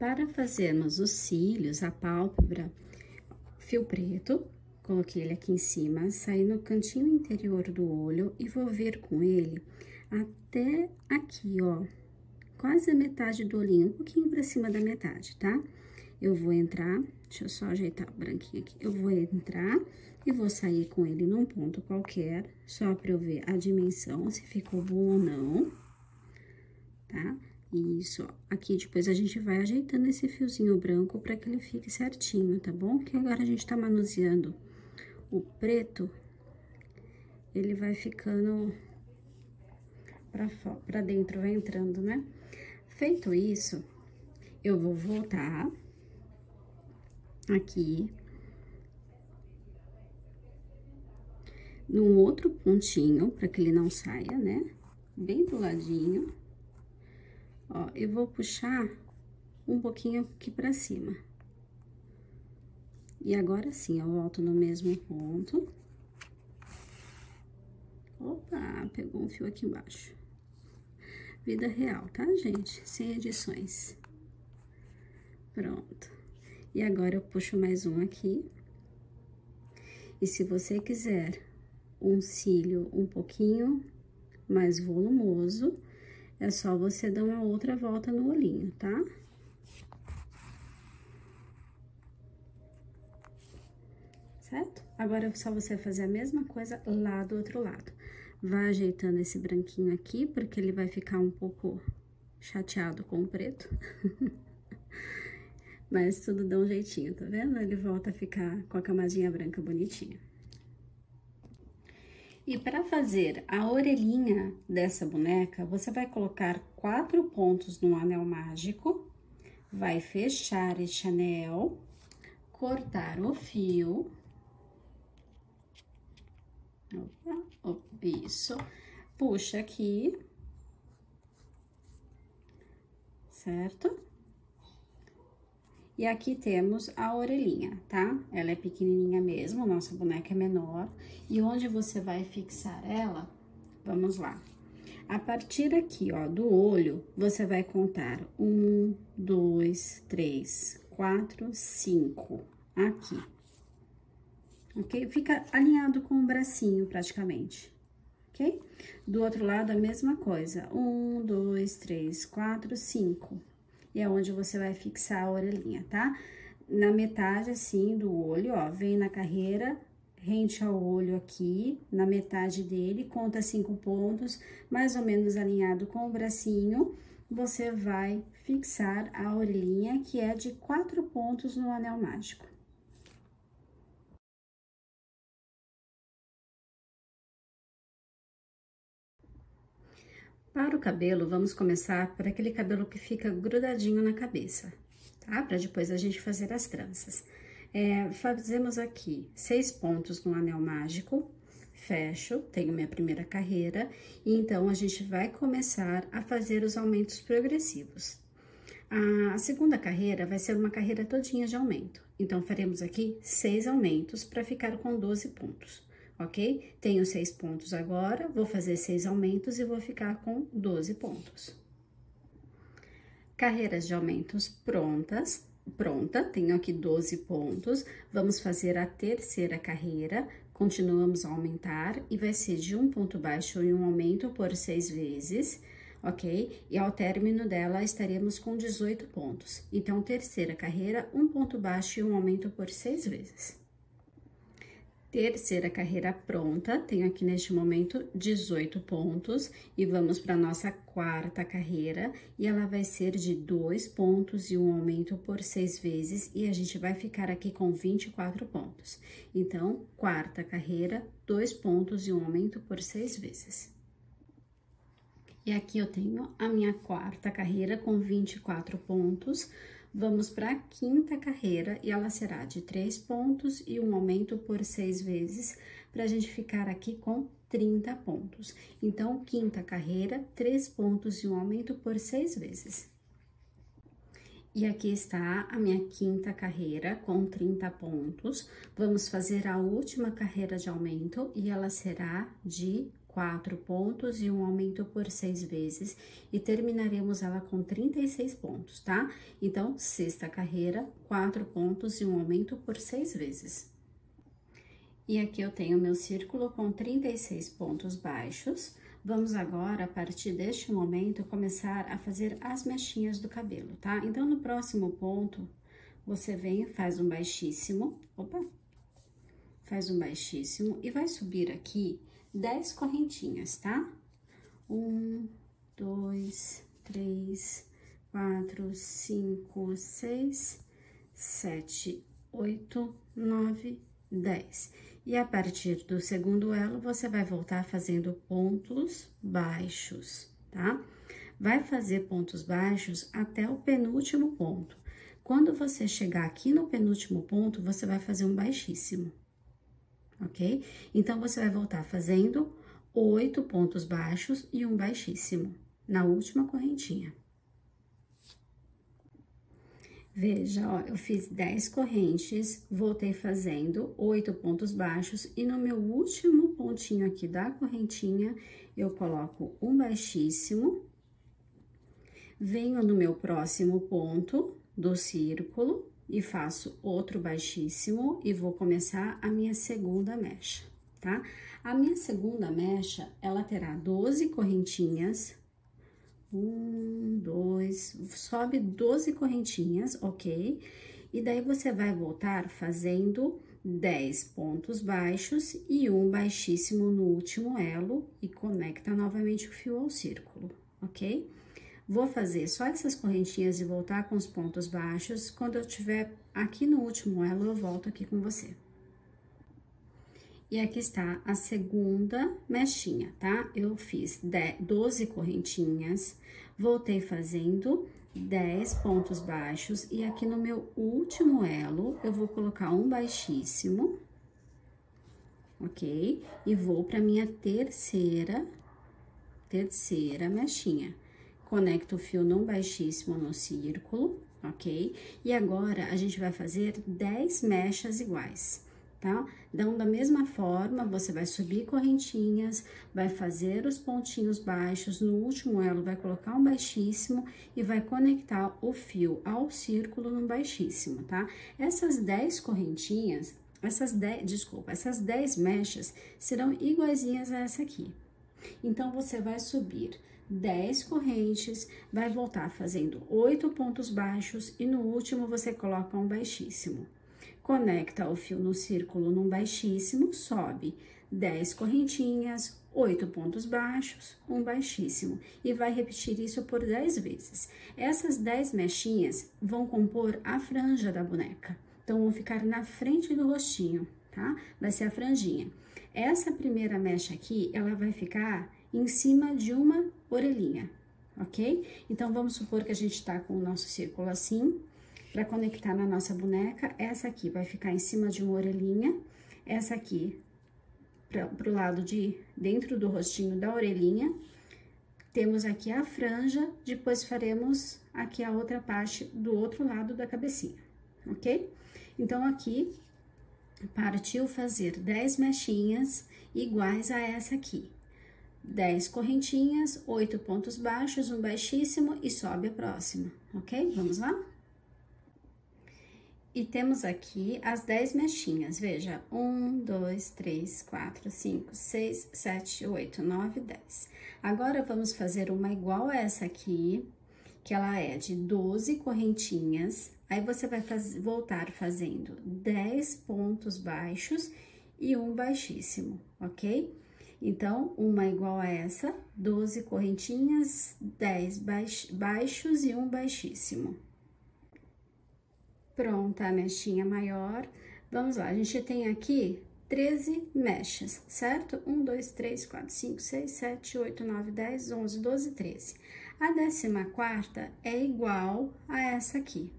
Para fazermos os cílios, a pálpebra, fio preto, coloquei ele aqui em cima, saí no cantinho interior do olho e vou vir com ele até aqui, ó, quase a metade do olhinho, um pouquinho pra cima da metade, tá? Eu vou entrar, deixa eu só ajeitar o branquinho aqui, eu vou entrar e vou sair com ele num ponto qualquer, só pra eu ver a dimensão, se ficou bom ou não, tá? Isso, ó. Aqui depois a gente vai ajeitando esse fiozinho branco pra que ele fique certinho, tá bom? Que agora a gente tá manuseando o preto, ele vai ficando pra dentro, vai entrando, né? Feito isso, eu vou voltar aqui num outro pontinho, pra que ele não saia, né? Bem do ladinho. Ó, eu vou puxar um pouquinho aqui pra cima. E agora sim, eu volto no mesmo ponto. Opa, pegou um fio aqui embaixo. Vida real, tá, gente? Sem edições. Pronto. E agora eu puxo mais um aqui. E se você quiser um cílio um pouquinho mais volumoso, é só você dar uma outra volta no olhinho, tá? Certo? Agora é só você fazer a mesma coisa lá do outro lado. Vai ajeitando esse branquinho aqui, porque ele vai ficar um pouco chateado com o preto. Mas tudo dá um jeitinho, tá vendo? Ele volta a ficar com a camadinha branca bonitinha. E para fazer a orelhinha dessa boneca, você vai colocar 4 pontos no anel mágico, vai fechar este anel, cortar o fio. Opa, isso. Puxa aqui. Certo? E aqui temos a orelhinha, tá? Ela é pequenininha mesmo, nossa boneca é menor. E onde você vai fixar ela, vamos lá. A partir aqui, ó, do olho, você vai contar 1, 2, 3, 4, 5, aqui. Ok? Fica alinhado com o bracinho, praticamente, ok? Do outro lado, a mesma coisa. 1, 2, 3, 4, 5. E é onde você vai fixar a orelhinha, tá? Na metade, assim, do olho, ó, vem na carreira, rente ao olho aqui, na metade dele, conta 5 pontos, mais ou menos alinhado com o bracinho, você vai fixar a orelhinha, que é de 4 pontos no anel mágico. Para o cabelo, vamos começar por aquele cabelo que fica grudadinho na cabeça, tá? Para depois a gente fazer as tranças. Fazemos aqui 6 pontos no anel mágico, fecho, tenho minha primeira carreira, e então a gente vai começar a fazer os aumentos progressivos. A segunda carreira vai ser uma carreira todinha de aumento, então faremos aqui 6 aumentos para ficar com 12 pontos. Ok? Tenho 6 pontos agora, vou fazer 6 aumentos e vou ficar com 12 pontos. Carreiras de aumentos pronta, tenho aqui 12 pontos. Vamos fazer a terceira carreira, continuamos a aumentar e vai ser de um ponto baixo e um aumento por 6 vezes, ok? E ao término dela estaremos com 18 pontos. Então, terceira carreira, um ponto baixo e um aumento por 6 vezes. Terceira carreira pronta, tenho aqui neste momento 18 pontos e vamos para nossa quarta carreira e ela vai ser de 2 pontos e um aumento por 6 vezes e a gente vai ficar aqui com 24 pontos. Então, quarta carreira, 2 pontos e um aumento por 6 vezes. E aqui eu tenho a minha quarta carreira com 24 pontos. Vamos para a quinta carreira e ela será de 3 pontos e um aumento por 6 vezes, para a gente ficar aqui com 30 pontos. Então, quinta carreira, 3 pontos e um aumento por 6 vezes. E aqui está a minha quinta carreira com 30 pontos. Vamos fazer a última carreira de aumento e ela será de 4 pontos e um aumento por 6 vezes, e terminaremos ela com 36 pontos, tá? Então, sexta carreira, 4 pontos e um aumento por 6 vezes. E aqui eu tenho meu círculo com 36 pontos baixos. Vamos agora, a partir deste momento, começar a fazer as mechinhas do cabelo, tá? Então, no próximo ponto, você vem, faz um baixíssimo, faz um baixíssimo e vai subir aqui 10 correntinhas, tá? 1, 2, 3, 4, 5, 6, 7, 8, 9, 10. E a partir do segundo elo, você vai voltar fazendo pontos baixos, tá? Vai fazer pontos baixos até o penúltimo ponto. Quando você chegar aqui no penúltimo ponto, você vai fazer um baixíssimo, ok? Então, você vai voltar fazendo 8 pontos baixos e um baixíssimo na última correntinha. Veja, ó, eu fiz 10 correntes, voltei fazendo 8 pontos baixos e no meu último pontinho aqui da correntinha, eu coloco um baixíssimo, venho no meu próximo ponto do círculo e faço outro baixíssimo e vou começar a minha segunda mecha, tá? A minha segunda mecha, ela terá 12 correntinhas. 1, 2, sobe 12 correntinhas, ok? E daí, você vai voltar fazendo 10 pontos baixos e um baixíssimo no último elo e conecta novamente o fio ao círculo, ok? Vou fazer só essas correntinhas e voltar com os pontos baixos. Quando eu tiver aqui no último elo, eu volto aqui com você. E aqui está a segunda mechinha, tá? Eu fiz 12 correntinhas, voltei fazendo 10 pontos baixos e aqui no meu último elo, eu vou colocar um baixíssimo, ok? E vou para minha terceira mechinha. Conecto o fio num baixíssimo no círculo, ok? E agora, a gente vai fazer 10 mechas iguais, tá? Então, da mesma forma, você vai subir correntinhas, vai fazer os pontinhos baixos, no último elo vai colocar um baixíssimo e vai conectar o fio ao círculo no baixíssimo, tá? Essas 10 correntinhas, essas 10 mechas serão iguaizinhas a essa aqui. Então, você vai subir 10 correntes, vai voltar fazendo 8 pontos baixos e no último você coloca um baixíssimo. Conecta o fio no círculo num baixíssimo, sobe 10 correntinhas, 8 pontos baixos, um baixíssimo. E vai repetir isso por 10 vezes. Essas 10 mechinhas vão compor a franja da boneca. Então, vão ficar na frente do rostinho, tá? Vai ser a franjinha. Essa primeira mecha aqui, ela vai ficar em cima de uma orelhinha, ok? Então, vamos supor que a gente tá com o nosso círculo assim. Para conectar na nossa boneca, essa aqui vai ficar em cima de uma orelhinha, essa aqui pro lado de dentro do rostinho da orelhinha. Temos aqui a franja, depois faremos aqui a outra parte do outro lado da cabecinha, ok? Então, aqui, partiu fazer 10 mechinhas iguais a essa aqui. 10 correntinhas, 8 pontos baixos, um baixíssimo e sobe a próxima, ok? Vamos lá? E temos aqui as 10 mechinhas, veja, 1, 2, 3, 4, 5, 6, 7, 8, 9, 10. Agora, vamos fazer uma igual a essa aqui, que ela é de 12 correntinhas, aí você vai voltar fazendo 10 pontos baixos e um baixíssimo, ok? Então, uma igual a essa, 12 correntinhas, 10 baixos e um baixíssimo. Pronta a mechinha maior. Vamos lá, a gente tem aqui 13 mechas, certo? 1, 2, 3, 4, 5, 6, 7, 8, 9, 10, 11, 12, 13. A 14ª é igual a essa aqui,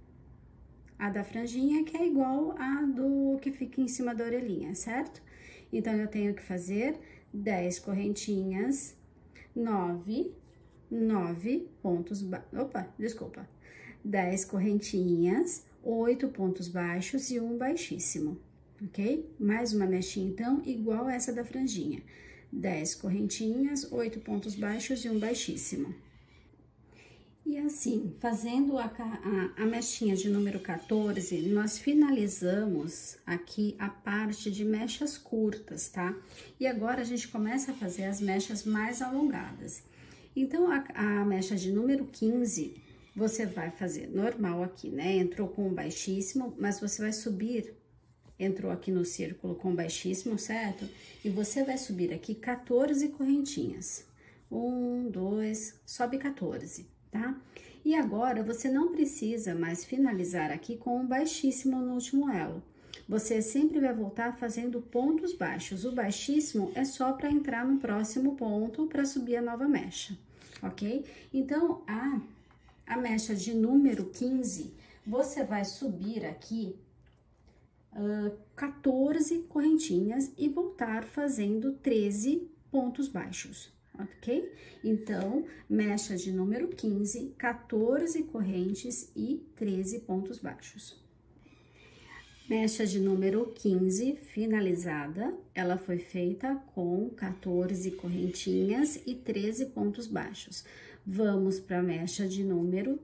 a da franjinha, que é igual a do que fica em cima da orelhinha, certo? Então, eu tenho que fazer 10 correntinhas, 9 pontos, 10 correntinhas, 8 pontos baixos e um baixíssimo, ok? Mais uma mechinha, então, igual essa da franjinha. 10 correntinhas, 8 pontos baixos e um baixíssimo. E assim, fazendo a mechinha de número 14, nós finalizamos aqui a parte de mechas curtas, tá? E agora, a gente começa a fazer as mechas mais alongadas. Então, a mecha de número 15, você vai fazer normal aqui, né? Entrou com um baixíssimo, mas você vai subir, entrou aqui no círculo com baixíssimo, certo? E você vai subir aqui 14 correntinhas. 1, 2, sobe 14, tá? E agora, você não precisa mais finalizar aqui com um baixíssimo no último elo. Você sempre vai voltar fazendo pontos baixos. O baixíssimo é só para entrar no próximo ponto para subir a nova mecha, ok? Então, a mecha de número 15, você vai subir aqui 14 correntinhas e voltar fazendo 13 pontos baixos, ok? Então, mecha de número 15, 14 correntes e 13 pontos baixos. Mecha de número 15, finalizada, ela foi feita com 14 correntinhas e 13 pontos baixos. Vamos para a mecha de número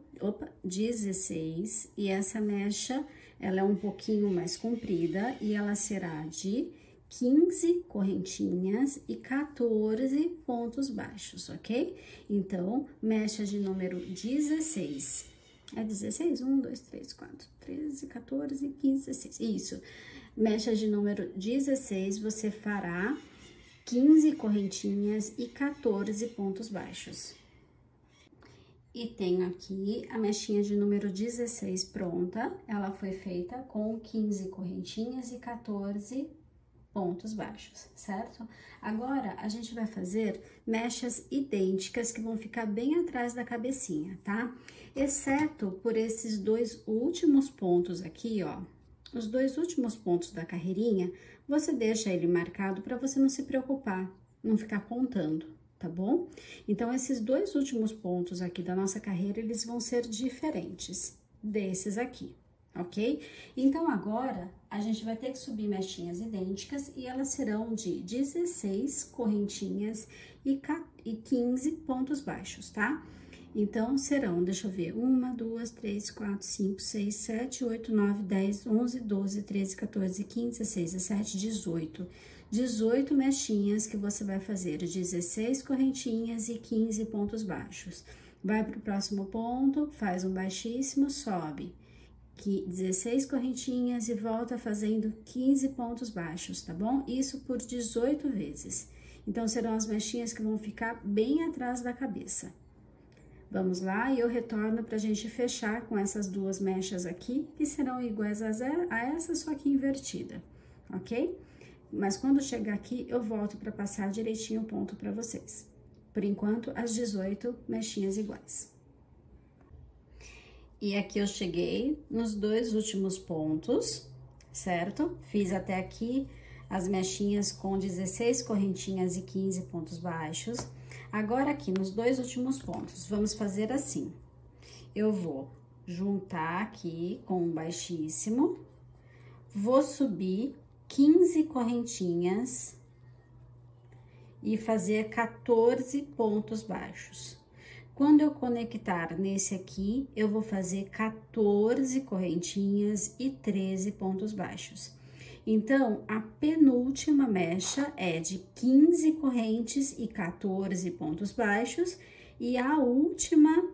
16, e essa mecha, ela é um pouquinho mais comprida e ela será de 15 correntinhas e 14 pontos baixos, ok? Então, mecha de número 16. É 16? 1, 2, 3, 4, 13, 14, 15, 16. Isso. Mecha de número 16, você fará 15 correntinhas e 14 pontos baixos. E tenho aqui a mechinha de número 16 pronta. Ela foi feita com 15 correntinhas e 14 pontos baixos, certo? Agora, a gente vai fazer mechas idênticas que vão ficar bem atrás da cabecinha, tá? Exceto por esses dois últimos pontos aqui, ó. Os dois últimos pontos da carreirinha, você deixa ele marcado para você não se preocupar, não ficar contando, tá bom? Então, esses dois últimos pontos aqui da nossa carreira, eles vão ser diferentes desses aqui, ok? Então, agora, a gente vai ter que subir mechinhas idênticas e elas serão de 16 correntinhas e 15 pontos baixos, tá? Então, serão, deixa eu ver, 1, 2, 3, 4, 5, 6, 7, 8, 9, 10, 11, 12, 13, 14, 15, 16, 17, 18. 18 mechinhas que você vai fazer, 16 correntinhas e 15 pontos baixos. Vai para o próximo ponto, faz um baixíssimo, sobe. 16 correntinhas e volta fazendo 15 pontos baixos, tá bom? Isso por 18 vezes. Então, serão as mechinhas que vão ficar bem atrás da cabeça. Vamos lá, e eu retorno pra gente fechar com essas duas mechas aqui, que serão iguais a essa, só que invertida, ok? Mas quando chegar aqui, eu volto pra passar direitinho o ponto pra vocês. Por enquanto, as 18 mechinhas iguais. E aqui eu cheguei nos dois últimos pontos, certo? Fiz até aqui as mechinhas com 16 correntinhas e 15 pontos baixos. Agora, aqui nos dois últimos pontos, vamos fazer assim. Eu vou juntar aqui com um baixíssimo, vou subir 15 correntinhas e fazer 14 pontos baixos. Quando eu conectar nesse aqui, eu vou fazer 14 correntinhas e 13 pontos baixos. Então, a penúltima mecha é de 15 correntes e 14 pontos baixos, e a última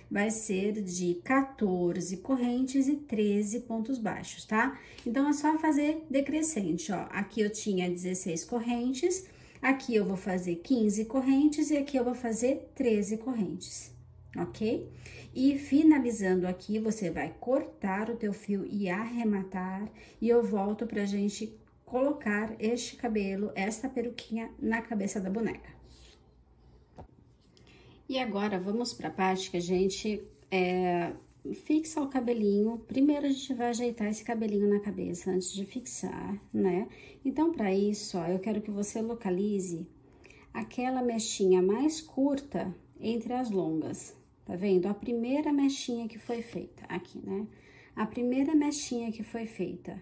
vai ser de 14 correntes e 13 pontos baixos, tá? Então, é só fazer decrescente, ó. Aqui eu tinha 16 correntes, aqui eu vou fazer 15 correntes e aqui eu vou fazer 13 correntes, ok? E finalizando aqui, você vai cortar o teu fio e arrematar, e eu volto pra gente colocar este cabelo, esta peruquinha na cabeça da boneca. E agora, vamos pra parte que a gente fixa o cabelinho. Primeiro a gente vai ajeitar esse cabelinho na cabeça antes de fixar, né? Então, para isso, ó, eu quero que você localize aquela mechinha mais curta entre as longas. Tá vendo? A primeira mechinha que foi feita aqui, né? A primeira mechinha que foi feita,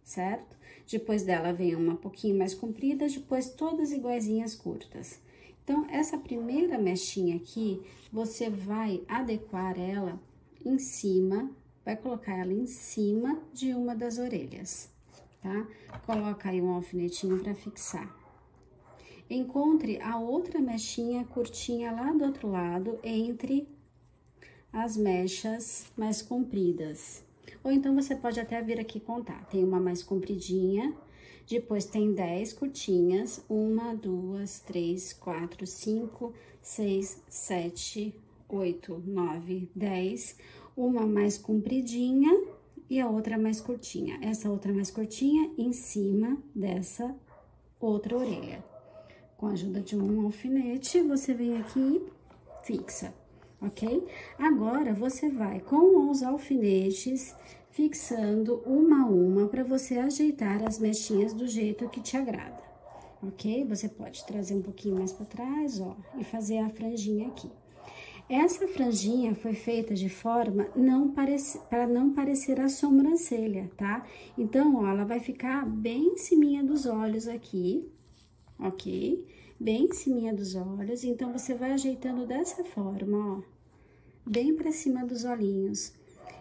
certo? Depois dela vem uma pouquinho mais comprida, depois todas iguaizinhas curtas. Então, essa primeira mechinha aqui, você vai adequar ela em cima, vai colocar ela em cima de uma das orelhas, tá? Coloca aí um alfinetinho para fixar. Encontre a outra mechinha curtinha lá do outro lado, entre as mechas mais compridas. Ou então, você pode até vir aqui contar. Tem uma mais compridinha, depois tem 10 curtinhas. 1, 2, 3, 4, 5, 6, 7, 8, 9, 10. Uma mais compridinha e a outra mais curtinha. Essa outra mais curtinha em cima dessa outra orelha. Com a ajuda de um alfinete, você vem aqui e fixa, ok? Agora, você vai com os alfinetes fixando uma a uma para você ajeitar as mechinhas do jeito que te agrada, ok? Você pode trazer um pouquinho mais para trás, ó, e fazer a franjinha aqui. Essa franjinha foi feita de forma para não parecer a sobrancelha, tá? Então, ó, ela vai ficar bem em cima dos olhos aqui, ok? Bem em cima dos olhos, então você vai ajeitando dessa forma, ó, bem pra cima dos olhinhos.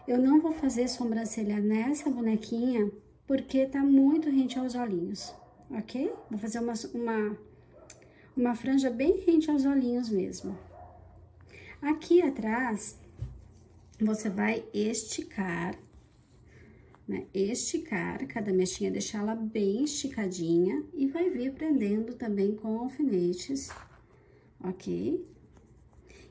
Eu não vou fazer sobrancelha nessa bonequinha, porque tá muito rente aos olhinhos, ok? Vou fazer uma franja bem rente aos olhinhos mesmo. Aqui atrás, você vai esticar, né? Esticar cada mechinha, deixá-la bem esticadinha e vai vir prendendo também com alfinetes, ok?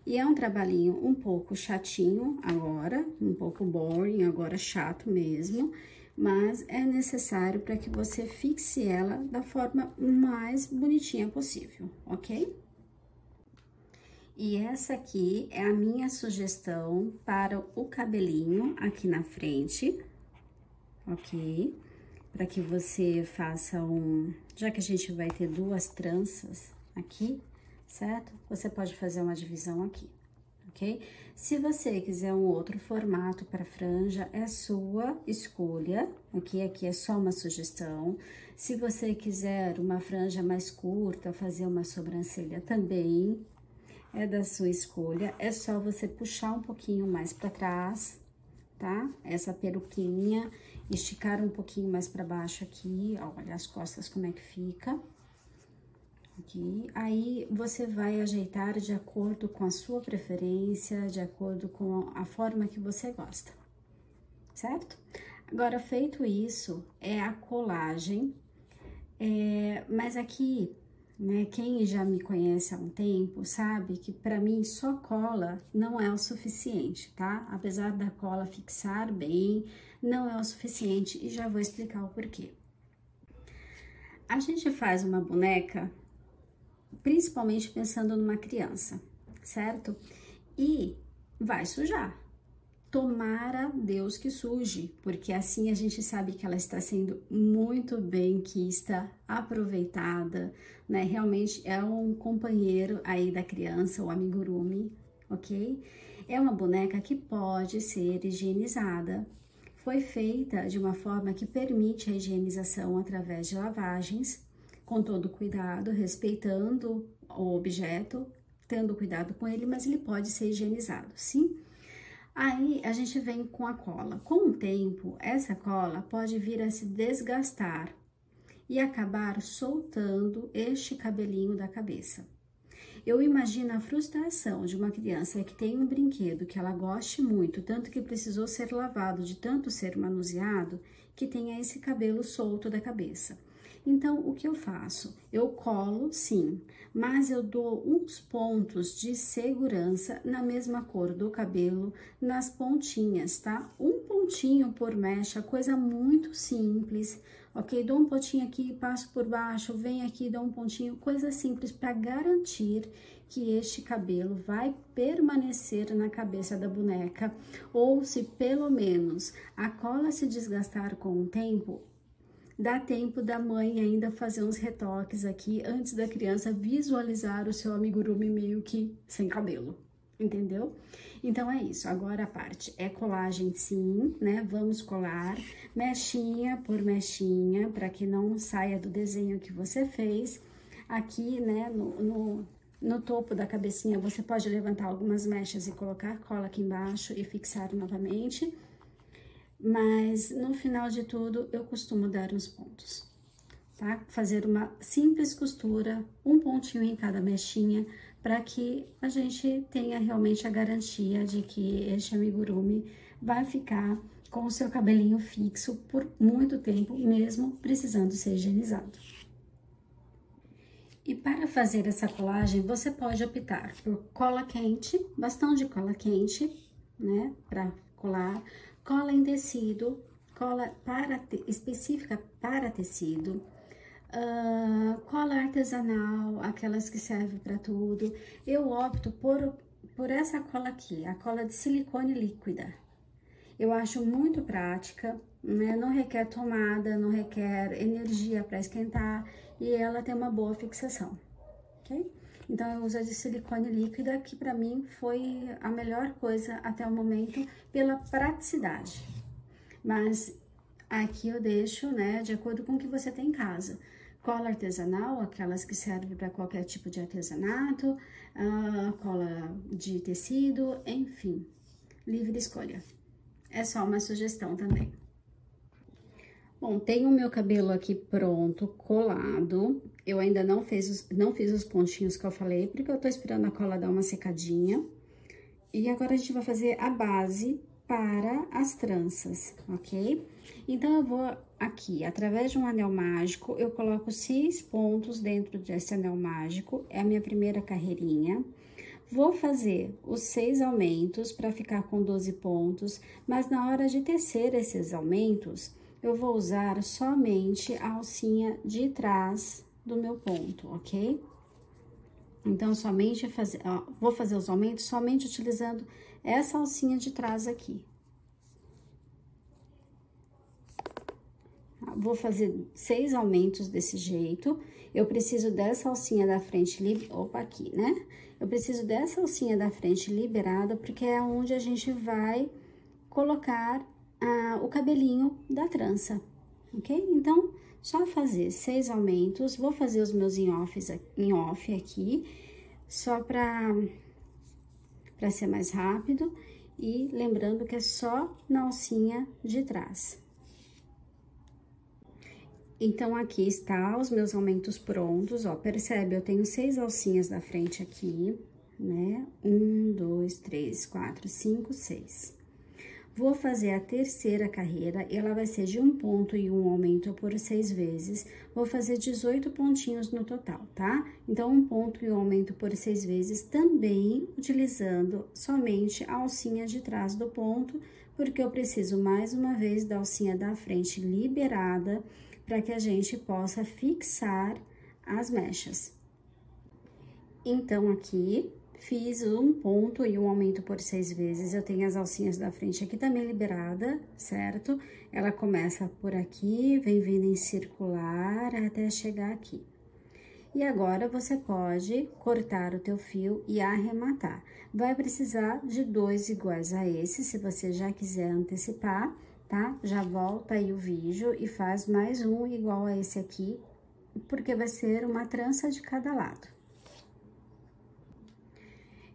E é um trabalhinho um pouco chatinho agora, um pouco boring, agora chato mesmo, mas é necessário para que você fixe ela da forma mais bonitinha possível, ok? E essa aqui é a minha sugestão para o cabelinho aqui na frente, ok? Para que você faça já que a gente vai ter duas tranças aqui, certo? Você pode fazer uma divisão aqui, ok? Se você quiser um outro formato para franja, é sua escolha, ok? Aqui é só uma sugestão. Se você quiser uma franja mais curta, fazer uma sobrancelha também, é da sua escolha. É só você puxar um pouquinho mais para trás, tá? Essa peruquinha, esticar um pouquinho mais para baixo aqui, ó, olha as costas como é que fica. Aqui, aí você vai ajeitar de acordo com a sua preferência, de acordo com a forma que você gosta, certo? Agora, feito isso, é a colagem, mas aqui, né, quem já me conhece há um tempo sabe que para mim só cola não é o suficiente, tá? Apesar da cola fixar bem, não é o suficiente e já vou explicar o porquê. A gente faz uma boneca principalmente pensando numa criança, certo? E vai sujar. Tomara Deus que suje, porque assim a gente sabe que ela está sendo muito bem quista, aproveitada, né? Realmente é um companheiro aí da criança, o amigurumi, ok? É uma boneca que pode ser higienizada. Foi feita de uma forma que permite a higienização através de lavagens, com todo cuidado, respeitando o objeto, tendo cuidado com ele, mas ele pode ser higienizado, sim? Aí, a gente vem com a cola. Com o tempo, essa cola pode vir a se desgastar e acabar soltando este cabelinho da cabeça. Eu imagino a frustração de uma criança que tem um brinquedo que ela goste muito, tanto que precisou ser lavado, de tanto ser manuseado, que tenha esse cabelo solto da cabeça. Então, o que eu faço? Eu colo, sim, mas eu dou uns pontos de segurança na mesma cor do cabelo, nas pontinhas, tá? Um pontinho por mecha, coisa muito simples, ok? Dou um pontinho aqui, passo por baixo, venho aqui, dou um pontinho, coisa simples para garantir que este cabelo vai permanecer na cabeça da boneca, ou se pelo menos a cola se desgastar com o tempo, dá tempo da mãe ainda fazer uns retoques aqui antes da criança visualizar o seu amigurumi meio que sem cabelo, entendeu? Então é isso, agora a parte é colagem sim, né? Vamos colar mechinha por mechinha para que não saia do desenho que você fez. Aqui, né, no topo da cabecinha você pode levantar algumas mechas e colocar cola aqui embaixo e fixar novamente. Mas no final de tudo eu costumo dar uns pontos, tá? Fazer uma simples costura, um pontinho em cada mechinha, para que a gente tenha realmente a garantia de que este amigurumi vai ficar com o seu cabelinho fixo por muito tempo, mesmo precisando ser higienizado. E para fazer essa colagem, você pode optar por cola quente, bastão de cola quente, né, para colar, cola em tecido, cola específica para tecido, cola artesanal, aquelas que servem para tudo. Eu opto por essa cola aqui, a cola de silicone líquida. Eu acho muito prática, né? Não requer tomada, não requer energia para esquentar e ela tem uma boa fixação, ok? Então, eu uso a de silicone líquida, que pra mim foi a melhor coisa até o momento pela praticidade. Mas aqui eu deixo, né, de acordo com o que você tem em casa. Cola artesanal, aquelas que servem para qualquer tipo de artesanato, cola de tecido, enfim, livre escolha. É só uma sugestão também. Bom, tenho o meu cabelo aqui pronto, colado. Eu ainda não fiz os pontinhos que eu falei, porque eu tô esperando a cola dar uma secadinha. E agora a gente vai fazer a base para as tranças, ok? Então, eu vou aqui, através de um anel mágico, eu coloco 6 pontos dentro desse anel mágico. É a minha primeira carreirinha. Vou fazer os 6 aumentos para ficar com 12 pontos, mas na hora de tecer esses aumentos, eu vou usar somente a alcinha de trás do meu ponto, ok? Então, vou fazer os aumentos somente utilizando essa alcinha de trás aqui. Vou fazer 6 aumentos desse jeito. Eu preciso dessa alcinha da frente, aqui, né? Eu preciso dessa alcinha da frente liberada, porque é onde a gente vai colocar o cabelinho da trança, ok? Então, só fazer 6 aumentos. Vou fazer os meus em off aqui, só para ser mais rápido. E lembrando que é só na alcinha de trás. Então, aqui está os meus aumentos prontos, ó, percebe? Eu tenho 6 alcinhas da frente aqui, né? 1, 2, 3, 4, 5, 6. Vou fazer a terceira carreira, ela vai ser de 1 ponto e 1 aumento por 6 vezes. Vou fazer 18 pontinhos no total, tá? Então, 1 ponto e 1 aumento por 6 vezes, também utilizando somente a alcinha de trás do ponto, porque eu preciso, mais uma vez, da alcinha da frente liberada, para que a gente possa fixar as mechas. Então, aqui, fiz 1 ponto e 1 aumento por 6 vezes. Eu tenho as alcinhas da frente aqui também liberada, certo? Ela começa por aqui, vem vindo em circular até chegar aqui. E agora, você pode cortar o teu fio e arrematar. Vai precisar de 2 iguais a esse, se você já quiser antecipar, tá? Já volta aí o vídeo e faz mais um igual a esse aqui, porque vai ser uma trança de cada lado.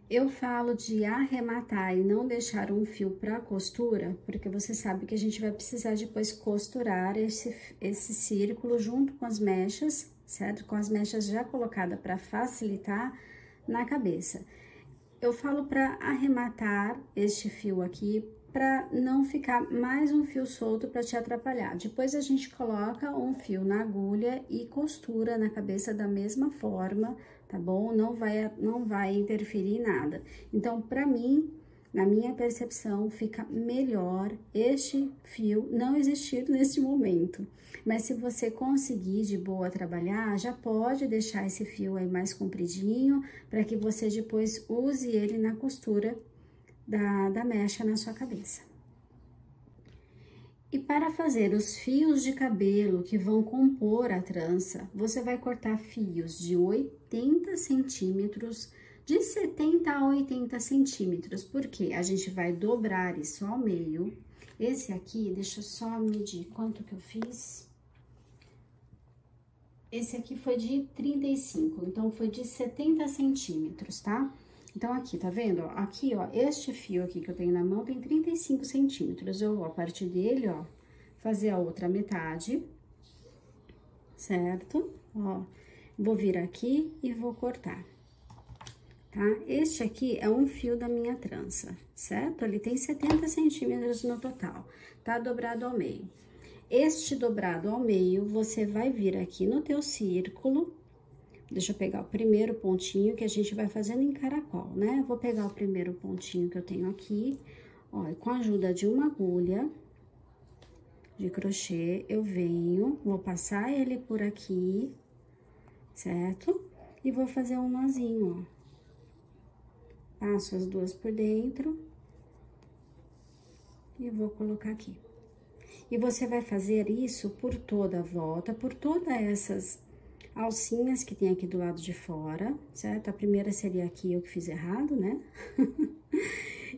Eu falo de arrematar e não deixar um fio para costura, porque você sabe que a gente vai precisar depois costurar esse círculo junto com as mechas, certo? Com as mechas já colocadas para facilitar na cabeça. Eu falo para arrematar este fio aqui, para não ficar mais um fio solto para te atrapalhar. Depois a gente coloca um fio na agulha e costura na cabeça da mesma forma, tá bom? Não vai interferir em nada. Então, para mim, na minha percepção, fica melhor este fio não existir neste momento. Mas se você conseguir de boa trabalhar, já pode deixar esse fio aí mais compridinho, para que você depois use ele na costura da mecha na sua cabeça. E para fazer os fios de cabelo que vão compor a trança, você vai cortar fios de 80 centímetros, de 70 a 80 centímetros, porque a gente vai dobrar isso ao meio. Esse aqui, deixa eu só medir quanto que eu fiz. Esse aqui foi de 35, então foi de 70 centímetros, tá? Então, aqui, tá vendo? Ó, aqui, ó, este fio aqui que eu tenho na mão tem 35 centímetros. Eu vou, a partir dele, ó, fazer a outra metade, certo? Ó, vou vir aqui e vou cortar, tá? Este aqui é um fio da minha trança, certo? Ele tem 70 centímetros no total, tá dobrado ao meio. Este dobrado ao meio, você vai vir aqui no teu círculo. Deixa eu pegar o primeiro pontinho que a gente vai fazendo em caracol, né? Eu vou pegar o primeiro pontinho que eu tenho aqui, ó, e com a ajuda de uma agulha de crochê, eu venho, vou passar ele por aqui, certo? E vou fazer um nozinho, ó. Passo as duas por dentro e vou colocar aqui. E você vai fazer isso por toda a volta, por todas essas alcinhas que tem aqui do lado de fora, certo? A primeira seria aqui, eu que fiz errado, né?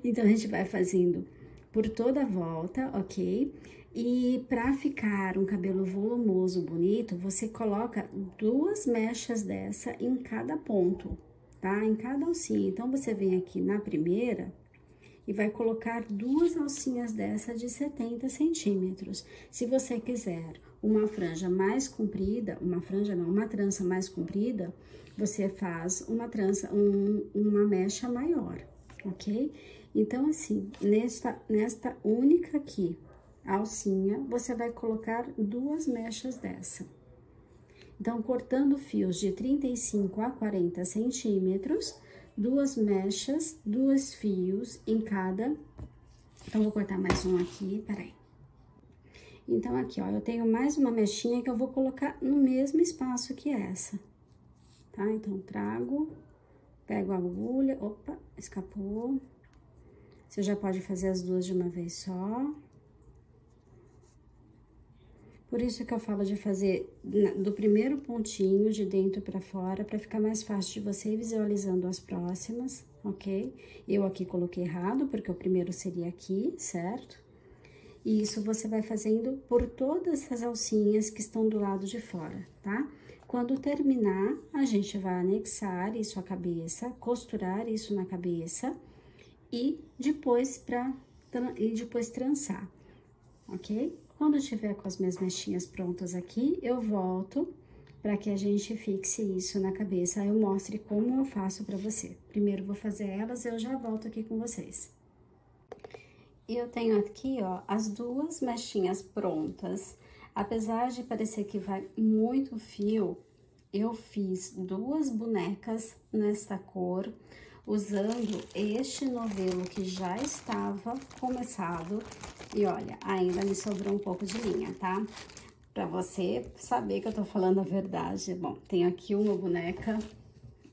Então, a gente vai fazendo por toda a volta, ok? E pra ficar um cabelo volumoso, bonito, você coloca 2 mechas dessa em cada ponto, tá? Em cada alcinha. Então, você vem aqui na primeira e vai colocar 2 alcinhas dessa de 70 centímetros. Se você quiser uma franja mais comprida, uma trança mais comprida, você faz uma trança, uma mecha maior, ok? Então, assim, nesta única aqui, alcinha, você vai colocar 2 mechas dessa. Então, cortando fios de 35 a 40 centímetros, 2 mechas, 2 fios em cada. Então, vou cortar mais um aqui, peraí. Então, aqui, ó, eu tenho mais uma mechinha que eu vou colocar no mesmo espaço que essa, tá? Então, trago, pego a agulha, opa, escapou. Você já pode fazer as duas de uma vez só. Por isso que eu falo de fazer do primeiro pontinho de dentro pra fora, pra ficar mais fácil de você ir visualizando as próximas, ok? Eu aqui coloquei errado, porque o primeiro seria aqui, certo? E isso você vai fazendo por todas essas alcinhas que estão do lado de fora, tá? Quando terminar, a gente vai anexar isso à cabeça, costurar isso na cabeça e depois trançar, ok? Quando eu tiver com as minhas mechinhas prontas aqui, eu volto para que a gente fixe isso na cabeça. Aí eu mostre como eu faço para você. Primeiro vou fazer elas, eu já volto aqui com vocês. E eu tenho aqui, ó, as 2 mechinhas prontas. Apesar de parecer que vai muito fio, eu fiz 2 bonecas nesta cor, usando este novelo que já estava começado. E olha, ainda me sobrou um pouco de linha, tá? Pra você saber que eu tô falando a verdade. Bom, tenho aqui uma boneca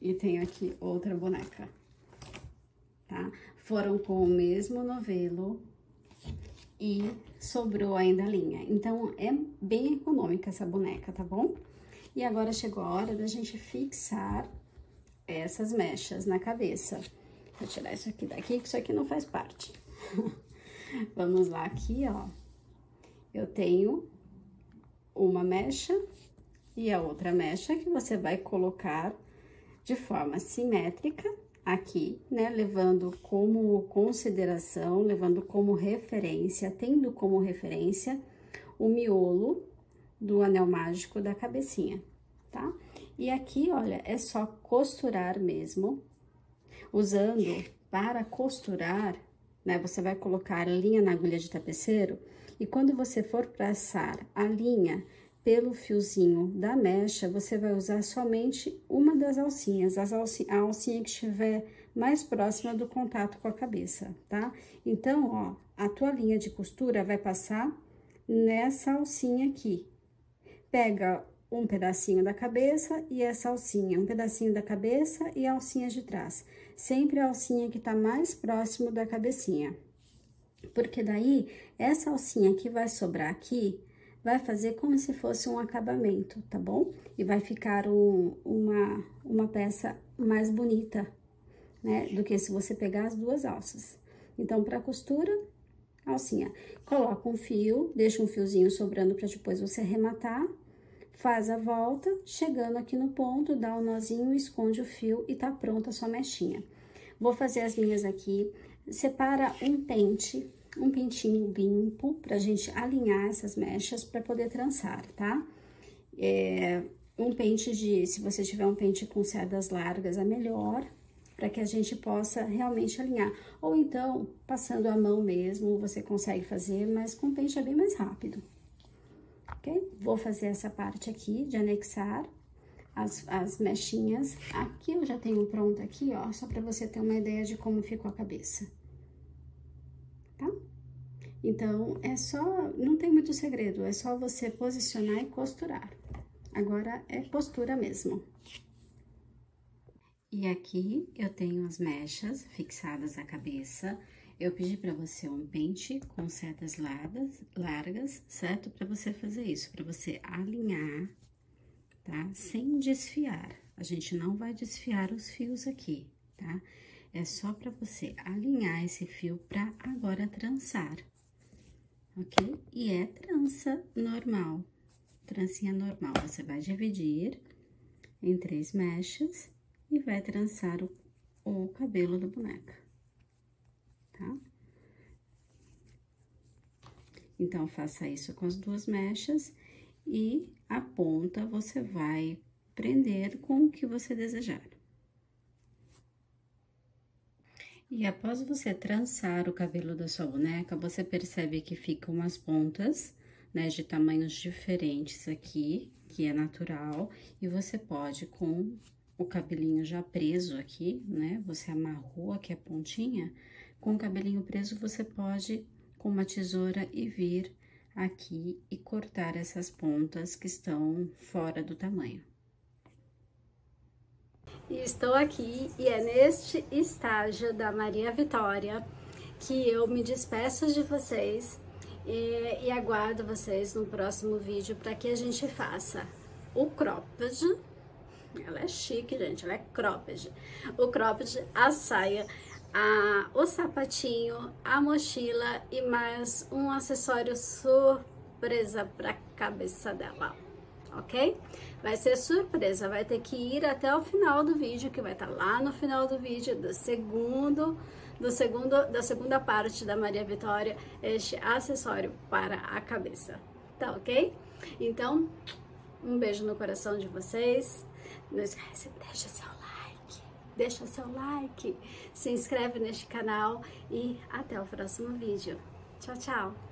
e tenho aqui outra boneca, tá? Foram com o mesmo novelo e sobrou ainda linha. Então, é bem econômica essa boneca, tá bom? E agora chegou a hora da gente fixar essas mechas na cabeça. Vou tirar isso aqui daqui, que isso aqui não faz parte. Vamos lá, aqui, ó. Eu tenho uma mecha e a outra mecha que você vai colocar de forma simétrica aqui, né? Levando como consideração, levando como referência, tendo como referência o miolo do anel mágico da cabecinha, tá? E aqui, olha, é só costurar mesmo, usando para costurar, né? Você vai colocar a linha na agulha de tapeceiro e quando você for passar a linha pelo fiozinho da mecha, você vai usar somente uma das alcinhas, a alcinha que estiver mais próxima do contato com a cabeça, tá? Então, ó, a tua linha de costura vai passar nessa alcinha aqui. Pega um pedacinho da cabeça e essa alcinha, um pedacinho da cabeça e a alcinha de trás. Sempre a alcinha que tá mais próximo da cabecinha. Porque daí, essa alcinha que vai sobrar aqui, vai fazer como se fosse um acabamento, tá bom? E vai ficar uma peça mais bonita, né? Do que se você pegar as duas alças. Então, pra costura, alcinha. Coloca um fio, deixa um fiozinho sobrando pra depois você arrematar. Faz a volta, chegando aqui no ponto, dá um nozinho, esconde o fio e tá pronta a sua mechinha. Vou fazer as minhas aqui. Separa um pentinho limpo, pra gente alinhar essas mechas pra poder trançar, tá? Um pente se você tiver um pente com cerdas largas, é melhor, pra que a gente possa realmente alinhar. Ou então, passando a mão mesmo, você consegue fazer, mas com pente é bem mais rápido. Ok? Vou fazer essa parte aqui de anexar as mechinhas. Aqui eu já tenho pronta aqui, ó, só pra você ter uma ideia de como ficou a cabeça. Tá? Então, não tem muito segredo, é só você posicionar e costurar. Agora, é costura mesmo. E aqui eu tenho as mechas fixadas à cabeça. Eu pedi pra você um pente com cerdas largas, certo? Pra você fazer isso, pra você alinhar, tá? Sem desfiar. A gente não vai desfiar os fios aqui, tá? É só pra você alinhar esse fio pra agora trançar, ok? E é trança normal, trancinha normal. Você vai dividir em 3 mechas e vai trançar o cabelo da boneca. Tá? Então, faça isso com as 2 mechas e a ponta você vai prender com o que você desejar. E após você trançar o cabelo da sua boneca, você percebe que ficam umas pontas, né, de tamanhos diferentes aqui, que é natural, e você pode, com o cabelinho já preso aqui, né, você amarrou aqui a pontinha. Com o cabelinho preso, você pode, com uma tesoura, ir vir aqui e cortar essas pontas que estão fora do tamanho. E estou aqui, e é neste estágio da Maria Vitória que eu me despeço de vocês e aguardo vocês no próximo vídeo para que a gente faça o cropped. Ela é chique, gente, ela é cropped. O cropped, a saia, o sapatinho, a mochila e mais um acessório surpresa para a cabeça dela, ok? Vai ser surpresa, vai ter que ir até o final do vídeo, que vai estar lá no final do vídeo da segunda parte da Maria Vitória, este acessório para a cabeça, tá ok? Então, um beijo no coração de vocês, não esquece, deixa seu like, se inscreve neste canal e até o próximo vídeo. Tchau, tchau!